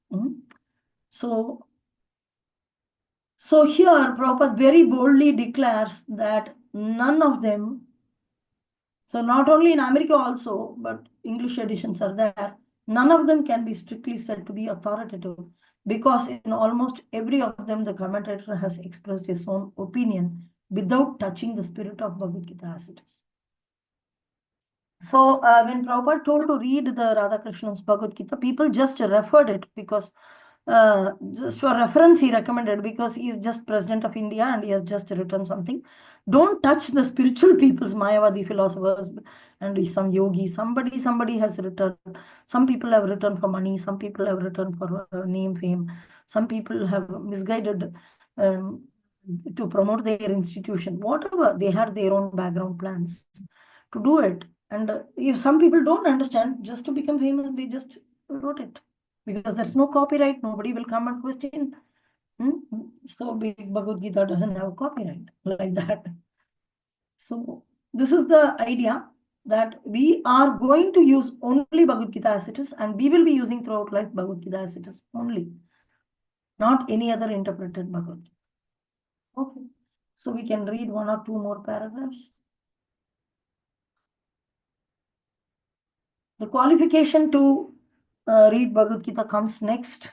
So here Prabhupada very boldly declares that none of them, so not only in America also, but English editions are there, none of them can be strictly said to be authoritative, because in almost every of them, the commentator has expressed his own opinion without touching the spirit of Bhagavad Gita as it is. So when Prabhupada told to read the Radhakrishna's Bhagavad Gita, people just referred it, because just for reference he recommended, because he is just president of India and he has just written something. Don't touch the spiritual people's Mayavadi philosophers and some yogi. Somebody has written. Some people have written for money. Some people have written for name, fame. Some people have misguided to promote their institution. Whatever, they had their own background plans to do it. And if some people don't understand, just to become famous, they just wrote it, because there's no copyright. Nobody will come and question. So Bhagavad Gita doesn't have copyright like that. So this is the idea, that we are going to use only Bhagavad Gita as it is, and we will be using throughout life Bhagavad Gita as it is only, not any other interpreted Bhagavad Gita. Okay, so we can read one or two more paragraphs. The qualification to read Bhagavad Gita comes next.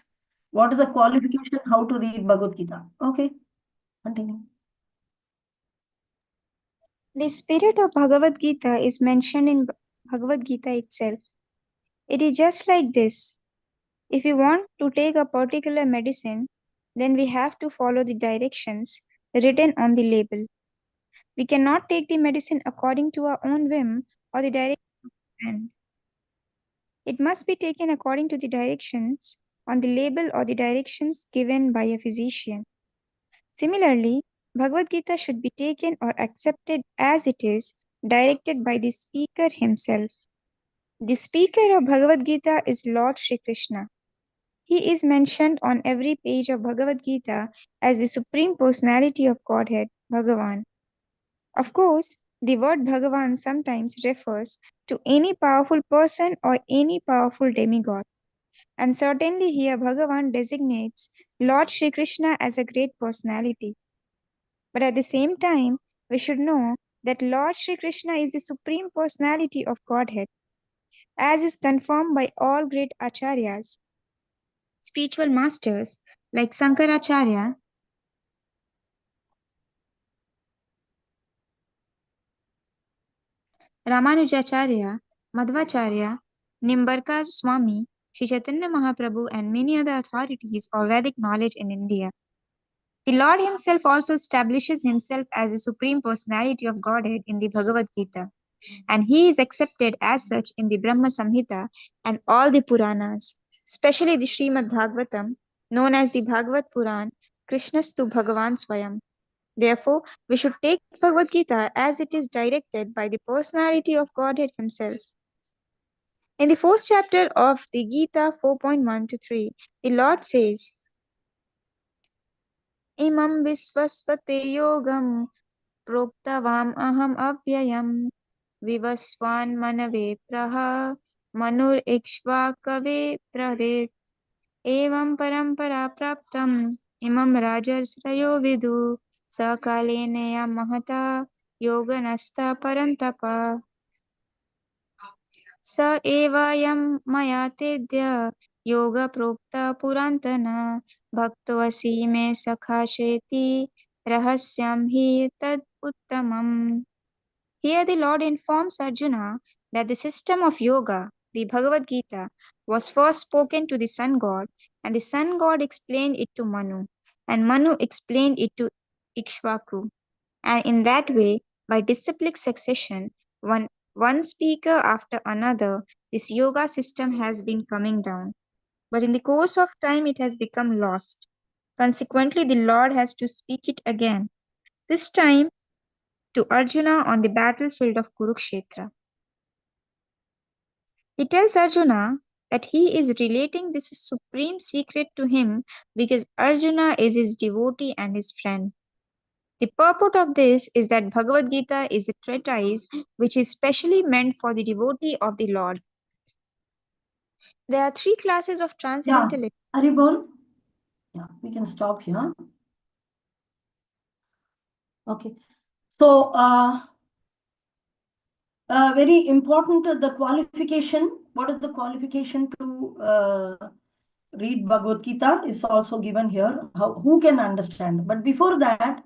What is the qualification? How to read Bhagavad Gita? Okay, continue. The spirit of Bhagavad Gita is mentioned in Bhagavad Gita itself. It is just like this. If we want to take a particular medicine, then we have to follow the directions written on the label. We cannot take the medicine according to our own whim or the direction of a friend. It must be taken according to the directions on the label or the directions given by a physician. Similarly, Bhagavad Gita should be taken or accepted as it is, directed by the speaker himself. The speaker of Bhagavad Gita is Lord Shri Krishna. He is mentioned on every page of Bhagavad Gita as the Supreme Personality of Godhead, Bhagavan. Of course, the word Bhagavan sometimes refers to any powerful person or any powerful demigod. And certainly here Bhagavan designates Lord Shri Krishna as a great personality. But at the same time, we should know that Lord Shri Krishna is the Supreme Personality of Godhead, as is confirmed by all great acharyas, spiritual masters like Sankaracharya, Ramanujacharya, Madhvacharya, Nimbarka Swami, Sri Chaitanya Mahaprabhu, and many other authorities of Vedic knowledge in India. The Lord Himself also establishes Himself as the Supreme Personality of Godhead in the Bhagavad Gita, and He is accepted as such in the Brahma Samhita and all the Puranas, especially the Srimad Bhagavatam, known as the Bhagavad Puran, Krishnastu Bhagavan Swayam. Therefore, we should take Bhagavad Gita as it is directed by the personality of Godhead Himself. In the fourth chapter of the Gita 4.1 to 3, the Lord says, Imam Visvasvate Yogam Proktavam Aham Avyayam Vivaswan Manave Praha Manur Ikshvakave Pravet Evam Parampara Praptam Imam Rajarsrayo Vidu Sakaleneya Mahata Yoganasta Parantapa Sa evayam maya tedya yoga prokta purantana bhaktvasi me sakhasheti rahasyam hi tad uttamam. Here the Lord informs Arjuna that the system of yoga, the Bhagavad Gita, was first spoken to the sun god, and the sun god explained it to Manu, and Manu explained it to Ikshvaku. And in that way, by disciplic succession, one speaker after another, this yoga system has been coming down. But in the course of time, it has become lost. Consequently, the Lord has to speak it again, this time to Arjuna on the battlefield of Kurukshetra. He tells Arjuna that he is relating this supreme secret to him because Arjuna is his devotee and his friend. The purport of this is that Bhagavad Gita is a treatise which is specially meant for the devotee of the Lord. There are three classes of transcendental. Haribol? Yeah, we can stop here. Okay. So, very important, the qualification. What is the qualification to read Bhagavad Gita is also given here. Who can understand? But before that,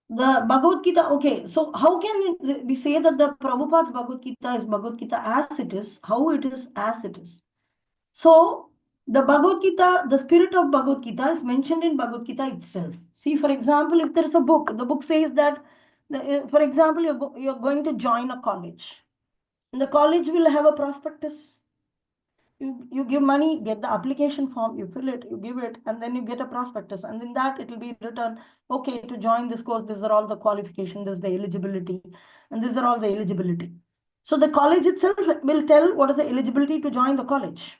the Bhagavad Gita, okay, so how can we say that the Prabhupada's Bhagavad Gita is Bhagavad Gita as it is, how it is as it is? So, the Bhagavad Gita, the spirit of Bhagavad Gita is mentioned in Bhagavad Gita itself. See, for example, if there is a book, the book says that, for example, you're going to join a college. And the college will have a prospectus. You give money, get the application form, you fill it, you give it, and then you get a prospectus. And in that, it will be written, okay, to join this course, these are all the qualifications, this is the eligibility, and these are all the eligibility. So the college itself will tell what is the eligibility to join the college.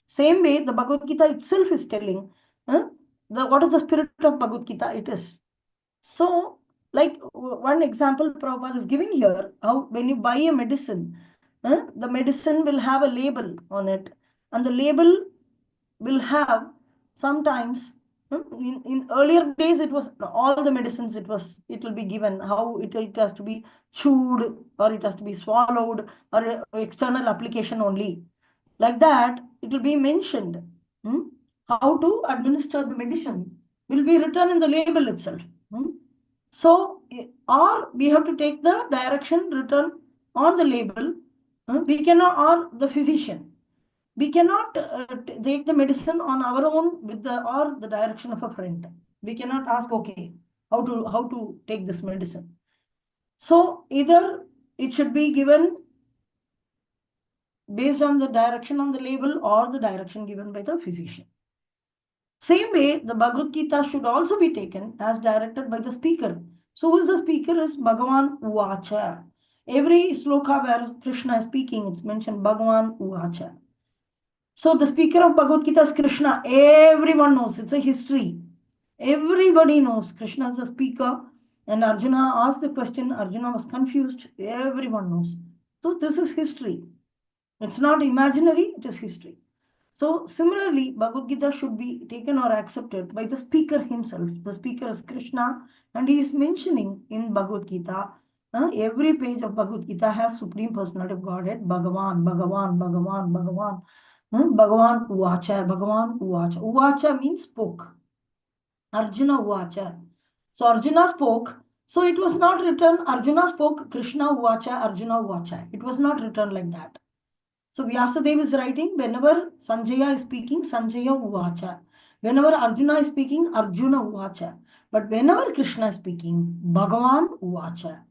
Same way, the Bhagavad Gita itself is telling what is the spirit of Bhagavad Gita it is. So, like one example Prabhupada is giving here, how when you buy a medicine, the medicine will have a label on it, and the label will have sometimes in earlier days it was all the medicines it will be given how it has to be chewed or it has to be swallowed or external application only. Like that, it will be mentioned. How to administer the medicine will be written in the label itself. So, or we have to take the direction written on the label. We cannot, or the physician. We cannot take the medicine on our own with or the direction of a friend. We cannot ask, okay, how to take this medicine. So either it should be given based on the direction on the label or the direction given by the physician. Same way, the Bhagavad Gita should also be taken as directed by the speaker. So who is the speaker is Bhagavan Uvacha. Every sloka where Krishna is speaking, it's mentioned Bhagavan Uvacha. So the speaker of Bhagavad Gita is Krishna. Everyone knows. It's a history. Everybody knows Krishna is the speaker. And Arjuna asked the question. Arjuna was confused. Everyone knows. So this is history. It's not imaginary. It is history. So similarly, Bhagavad Gita should be taken or accepted by the speaker himself. The speaker is Krishna. And he is mentioning in Bhagavad Gita, every page of Bhagavad Gita has Supreme Personality of Godhead, Bhagavan, Bhagavan, Bhagavan, Bhagavan. Bhagavan Uvacha, Bhagavan Uvacha. Uvacha means spoke. Arjuna Uvacha. So Arjuna spoke. So it was not written, Arjuna spoke Krishna Uvacha, Arjuna Uvacha. It was not written like that. So Vyasadeva is writing, whenever Sanjaya is speaking, Sanjaya Uvacha. Whenever Arjuna is speaking, Arjuna Uvacha. But whenever Krishna is speaking, Bhagavan Uvacha.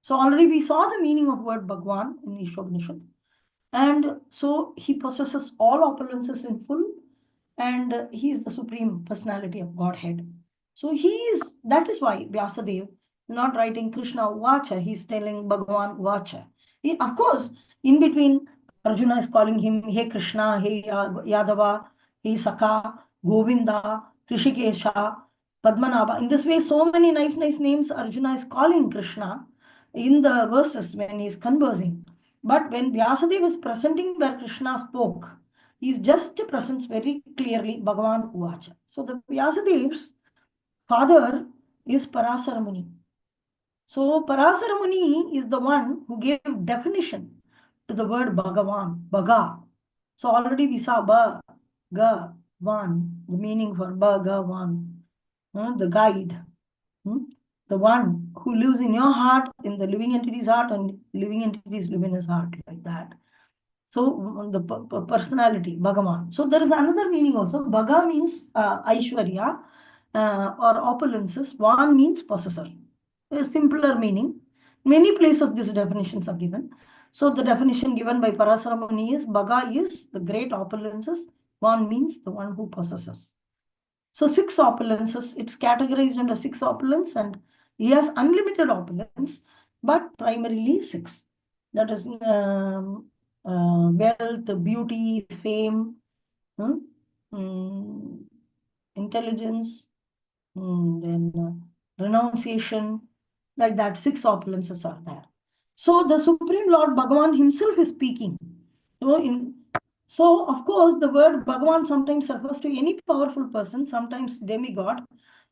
So already we saw the meaning of word Bhagavan in Ishopanishad. And so he possesses all opulences in full, and he is the supreme personality of Godhead. So that is why Vyasadeva not writing Krishna Vacha, he's telling Bhagavan Vacha. Of course, in between, Arjuna is calling him, Hey Krishna, Hey Yadava, Hey Saka, Govinda, Rishikesha, Padmanabha. In this way, so many nice names Arjuna is calling Krishna in the verses when he is conversing. But when Vyasadeva is presenting where Krishna spoke, he just presents very clearly Bhagavan Uvacha. So the Vyasadeva's father is Parasara Muni. So Parasara Muni is the one who gave definition to the word Bhagavan, Bhaga. So already we saw Ba, Ga, Van, the meaning for Bhagavan, the guide. The one who lives in your heart, in the living entity's heart, and living entities live in his heart, like that. So the personality, Bhagavan. So there is another meaning also. Bhaga means Aishwarya or opulences. Van means possessor. A simpler meaning. Many places these definitions are given. So the definition given by Parasara Muni is Bhaga is the great opulences. Van means the one who possesses. So 6 opulences, it's categorized under 6 opulence, and he has unlimited opulence, but primarily 6. That is wealth, beauty, fame, intelligence, then renunciation, like that. 6 opulences are there. So the Supreme Lord Bhagavan himself is speaking. So, of course, the word Bhagavan sometimes refers to any powerful person, sometimes demigod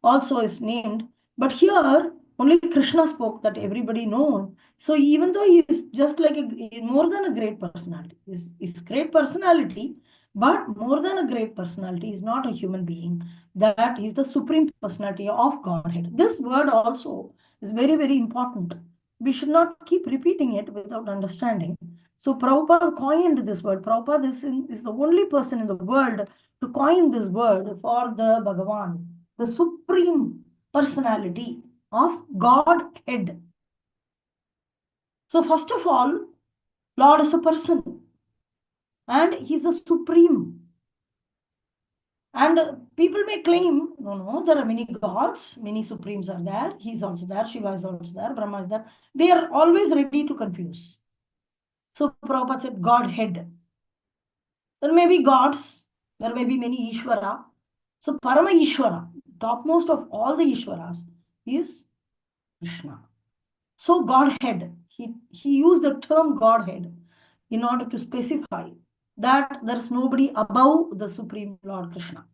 also is named. But here, only Krishna spoke, that everybody knows. So, even though he is just like more than a great personality, is great personality, but more than a great personality, is not a human being. That is the supreme personality of Godhead. This word also is very, very important. We should not keep repeating it without understanding. So Prabhupada coined this word. Prabhupada is the only person in the world to coin this word for the Bhagavan, the supreme personality of Godhead. So first of all, Lord is a person and he's a supreme. And people may claim, no, there are many gods, many supremes are there. He's also there, Shiva is also there, Brahma is there. They are always ready to confuse. So Prabhupada said Godhead. There may be gods, there may be many Ishvara. So Parama Ishvara, topmost of all the Ishvaras, is Krishna. So Godhead, he used the term Godhead in order to specify that there is nobody above the Supreme Lord Krishna.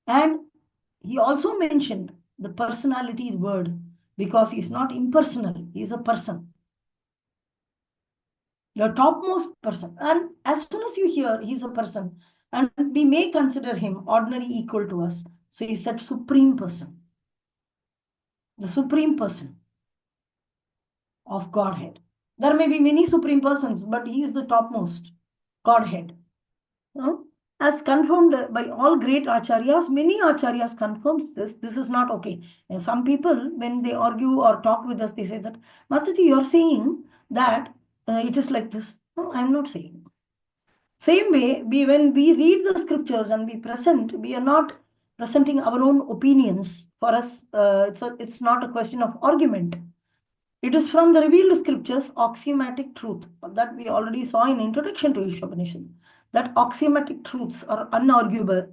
And he also mentioned the personality word because he is not impersonal, he is a person. The topmost person. And as soon as you hear he's a person, and we may consider him ordinary equal to us. So he said supreme person. The supreme person of Godhead. There may be many supreme persons, but he is the topmost Godhead. As confirmed by all great acharyas, many acharyas confirms this. This is not okay. And some people, when they argue or talk with us, they say that, Mataji, you're saying that it is like this. No, I'm not saying. Same way, when we read the scriptures and we present, we are not presenting our own opinions. For us, it's not a question of argument. It is from the revealed scriptures, axiomatic truth that we already saw in Introduction to Ishopanishad. That axiomatic truths are unarguable.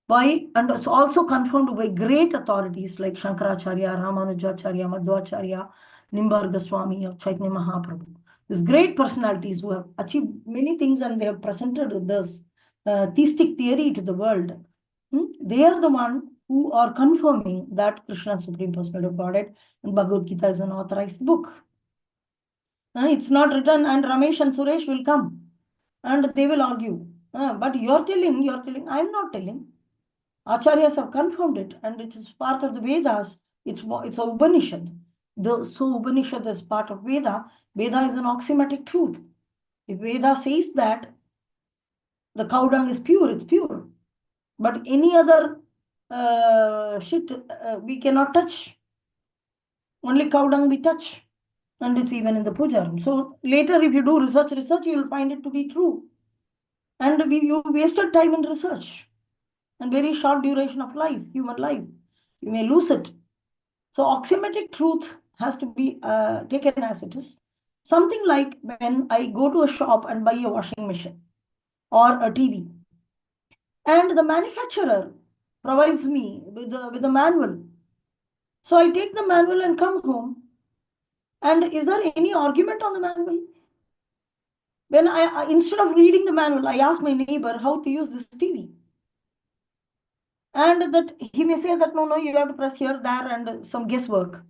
And it's also confirmed by great authorities like Shankaracharya, Ramanujacharya, Madhvacharya, Nimbarga Swami, or Chaitanya Mahaprabhu. These great personalities who have achieved many things and they have presented this theistic theory to the world. They are the one who are confirming that Krishna, Supreme Personality of Godhead, and Bhagavad Gita is an authorized book. It's not written, and Ramesh and Suresh will come and they will argue. But you're telling, I'm not telling. Acharyas have confirmed it, and it is part of the Vedas. It's a Upanishad. So Upanishad is part of Veda. Veda is an axiomatic truth. If Veda says that the cow dung is pure, it's pure. But any other shit we cannot touch. Only cow dung we touch. And it's even in the puja room. So later, if you do research, you will find it to be true. And you wasted time in research and very short duration of life, human life. You may lose it. So axiomatic truth has to be taken as it is. Something like when I go to a shop and buy a washing machine or a TV, and the manufacturer provides me with a manual. So I take the manual and come home. And is there any argument on the manual? When instead of reading the manual, I ask my neighbor how to use this TV. And that he may say that, no, you have to press here, there, and some guesswork.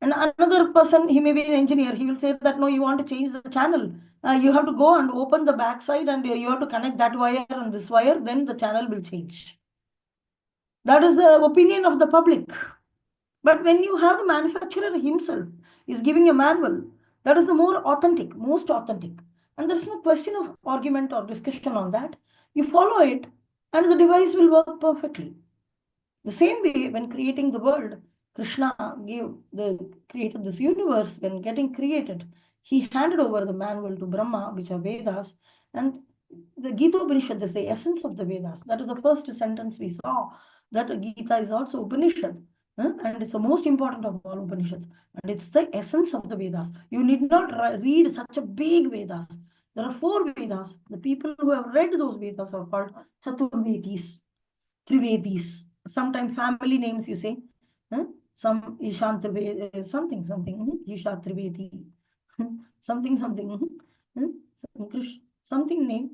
And another person, he may be an engineer, he will say that, no, you want to change the channel. You have to go and open the backside and you have to connect that wire and this wire, then the channel will change. That is the opinion of the public. But when you have the manufacturer himself is giving a manual, that is the more authentic, most authentic. And there's no question of argument or discussion on that. You follow it and the device will work perfectly. The same way, when creating the world, Krishna created this universe. When getting created, he handed over the manual to Brahma, which are Vedas, and the Gita Upanishad is the essence of the Vedas. That is the first sentence we saw, that Gita is also Upanishad, and it's the most important of all Upanishads, and it's the essence of the Vedas. You need not read such a big Vedas. There are 4 Vedas. The people who have read those Vedas are called Chaturvedis, Trivedis. Sometimes family names you say, some Ishan Trivedi, something, Isha Trivedi, something, something name,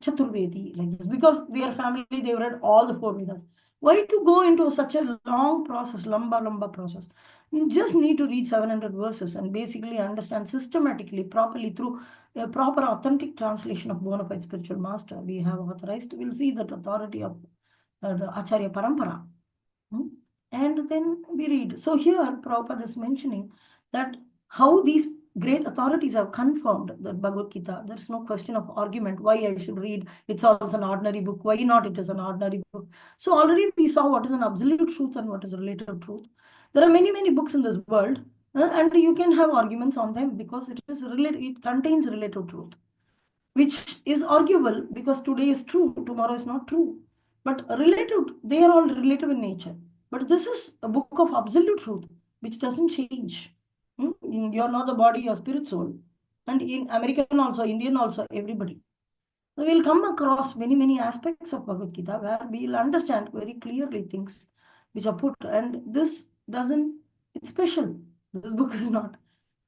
Chaturvedi, like this, because their family, they read all the 4 Vedas. Why to go into such a long process, lamba process? You just need to read 700 verses and basically understand systematically, properly through a proper authentic translation of bona fide spiritual master. We have authorized, we'll see that authority of the Acharya Parampara. And then we read. So here, Prabhupada is mentioning that how these great authorities have confirmed the Bhagavad Gita. There is no question of argument why I should read. It's also an ordinary book. Why not? It is an ordinary book. So already we saw what is an absolute truth and what is a relative truth. There are many books in this world, and you can have arguments on them because it contains relative truth, which is arguable because today is true, tomorrow is not true. But relative, they are all relative in nature. But this is a book of absolute truth, which doesn't change. You're not the body, you're spirit soul. And in American also, Indian also, everybody. So we'll come across many aspects of Bhagavad Gita where we'll understand very clearly things which are put. And this doesn't, it's special. This book is not.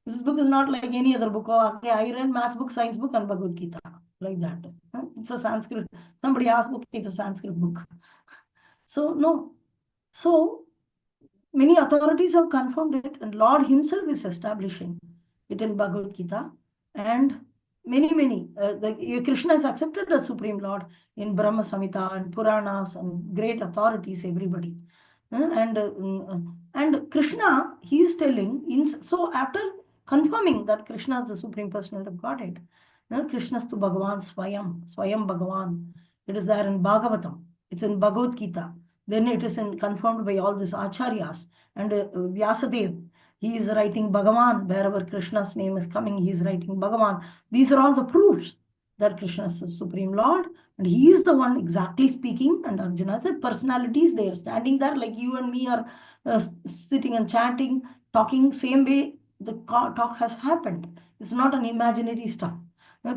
This book is not like any other book. Oh, okay, I read maths book, science book, and Bhagavad Gita, like that. It's a Sanskrit. Somebody asked, okay, it's a Sanskrit book. So, no. So, many authorities have confirmed it, and Lord himself is establishing it in Bhagavad Gita. And many, Krishna is accepted as Supreme Lord in Brahma Samhita and Puranas and great authorities, everybody. And Krishna, he is telling, so after confirming that Krishna is the Supreme Personality of Godhead, Krishna is to Bhagavan Swayam Bhagavan. It is there in Bhagavatam. It's in Bhagavad Gita. Then it is confirmed by all these acharyas. And Vyasadev, he is writing Bhagavan. Wherever Krishna's name is coming, he is writing Bhagavan. These are all the proofs that Krishna is the Supreme Lord. And he is the one exactly speaking. And Arjuna said, personalities, they are standing there like you and me are sitting and chanting, talking. Same way the talk has happened. It's not an imaginary stuff.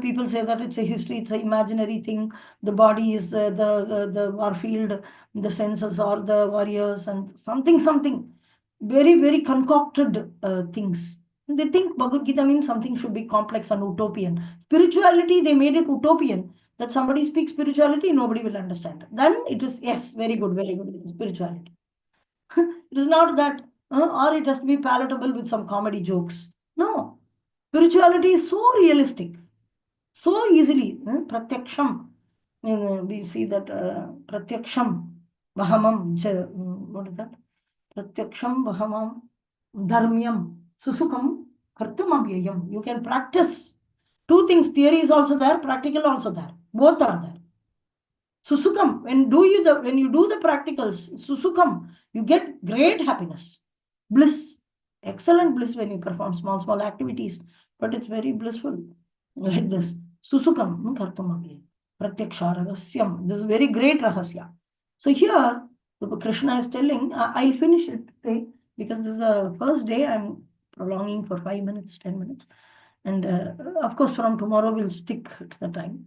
People say that it's a history, it's an imaginary thing. The body is the warfield, the senses are the warriors, and something, very concocted things. They think Bhagavad Gita means something should be complex and utopian. Spirituality, they made it utopian. That somebody speaks spirituality, nobody will understand. Then it is, yes, very good, spirituality. It is not that, or it has to be palatable with some comedy jokes. No. Spirituality is so realistic. So easily, pratyaksham. We see that pratyaksham, Vahamam, what is that? Pratyaksham Vahamam Dharmyam Susukam Kartum Abhyayam. You can practice. Two things, theory is also there, practical also there. Both are there. Susukam, when you do the practicals, Susukam, you get great happiness, bliss, excellent bliss when you perform small activities, but it's very blissful, like this. Susukam, kartum pratyaksha rahasyam. This is very great rahasya. So here, Krishna is telling, I'll finish it today because this is the first day. I'm prolonging for 5 minutes, 10 minutes. And of course, from tomorrow, we'll stick to the time.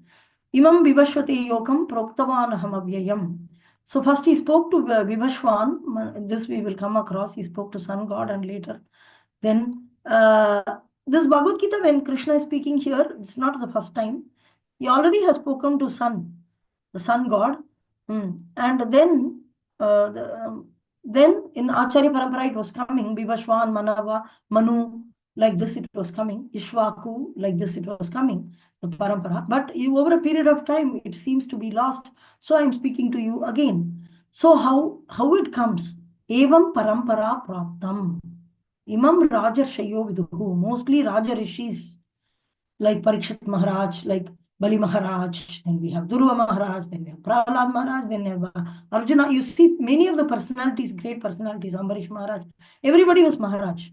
Imam Vivashvati Yokam Proktavan Hamavyayam. So first he spoke to Vivashwan. This we will come across. He spoke to Sun God and later. Then this Bhagavad Gita, when Krishna is speaking here, it's not the first time. He already has spoken to Sun, the Sun God. And then in Acharya Parampara it was coming. Vivashwan, Manava, Manu, like this it was coming. Ishwaku, like this it was coming. The parampara, but over a period of time it seems to be lost. So I'm speaking to you again. So how it comes? Evam parampara praptam. Imam Rajarshayo viduhu. Mostly Raja Rishis, like Parikshit Maharaj, like Bali Maharaj, then we have Durva Maharaj, then we have Prahlad Maharaj, then we have Arjuna. You see many of the personalities, great personalities, Ambarish Maharaj, everybody was Maharaj.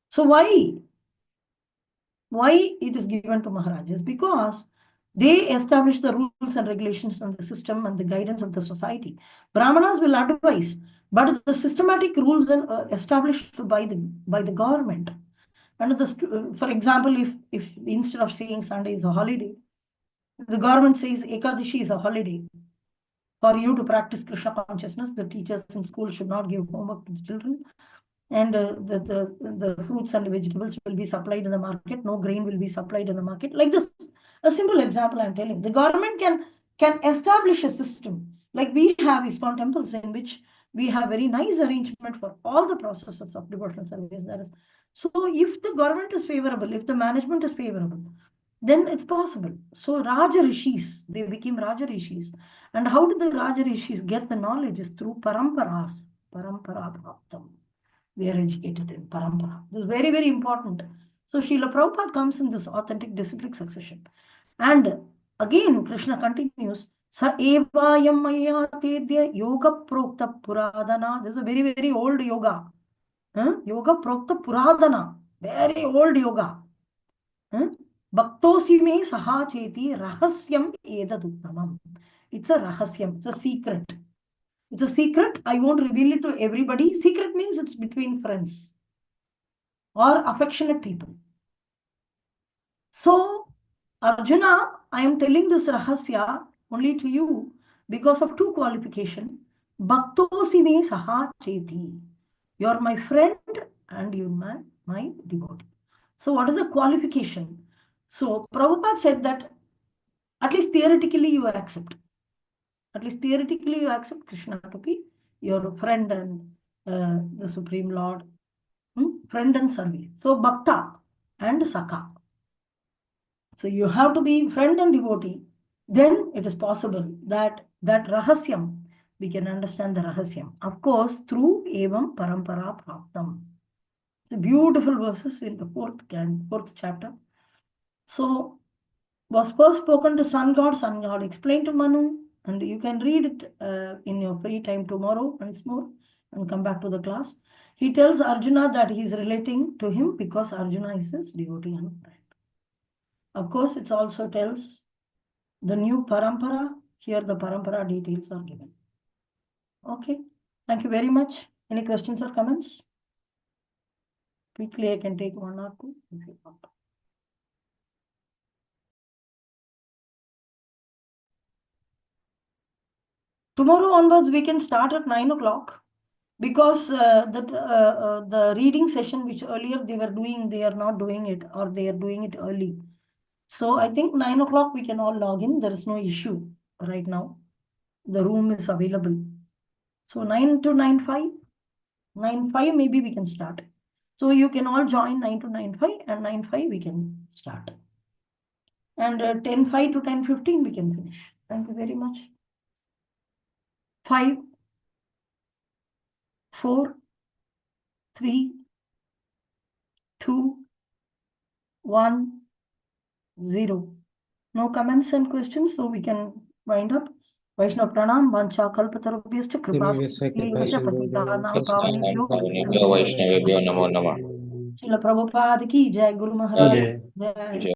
So why it is given to Maharajas? Because they establish the rules and regulations and the system and the guidance of the society. Brahmanas will advise, but the systematic rules are established by the government. And for example, if instead of saying Sunday is a holiday, the government says Ekadashi is a holiday. For you to practice Krishna consciousness, the teachers in school should not give homework to the children. And the fruits and vegetables will be supplied in the market. No grain will be supplied in the market. Like this, a simple example I'm telling. The government can establish a system. Like we have ISKCON temples in which we have very nice arrangement for all the processes of devotional service. So if the government is favorable, if the management is favorable, then it's possible. So Raja Rishis, they became Raja Rishis. And how did the Raja Rishis get the knowledge? Is through paramparas. Parampara praptam. We are educated in parampara. This is very, very important. So Srila Prabhupada comes in this authentic disciplic succession. And again, Krishna continues, Sa evayam maya tedya yoga prokta puradana. This is a very, very old yoga. Yoga prokta puradana. Very old yoga. Bhaktosi me saha cheti rahasyam edaduttamam. It's a rahasyam. It's a secret. It's a secret. I won't reveal it to everybody. Secret means it's between friends or affectionate people. So, Arjuna, I am telling this rahasya only to you because of two qualifications. Bhaktosi me saha cheti. You are my friend and you are my devotee. So, what is the qualification? So, Prabhupada said that at least theoretically you accept. At least theoretically you accept Krishna to be your friend and the Supreme Lord. Friend and service. So Bhakta and Sakha. So you have to be friend and devotee. Then it is possible that rahasyam, we can understand the rahasyam. Of course, through evam parampara praptam. It's beautiful verses in the fourth chapter. So was first spoken to Sun God explained to Manu, and you can read it in your free time tomorrow once more and come back to the class. He tells Arjuna that he is relating to him because Arjuna is his devotee and friend. Of course, it also tells the new parampara. Here the parampara details are given. Okay, thank you very much. Any questions or comments? Quickly, I can take one or two if you want. Tomorrow onwards, we can start at 9 o'clock because the reading session which earlier they were doing, they are not doing it or they are doing it early. So I think 9 o'clock we can all log in. There is no issue right now. The room is available. So 9 to 9:05, 9:05 maybe we can start. So you can all join 9 to 9:05 and 9:05 we can start. And 10:05 to 10:15 we can finish. Thank you very much. 5. 4, 3, 2, 1, 0. No comments and questions, so we can wind up. Vaishnav Pranam, Vancha Kalpatarubhyascha Kripa Patitanam Pavanebhyo Vaishnavebhyo namo namah. Srila Prabhupada ki Jai, Guru Maharaj Jai.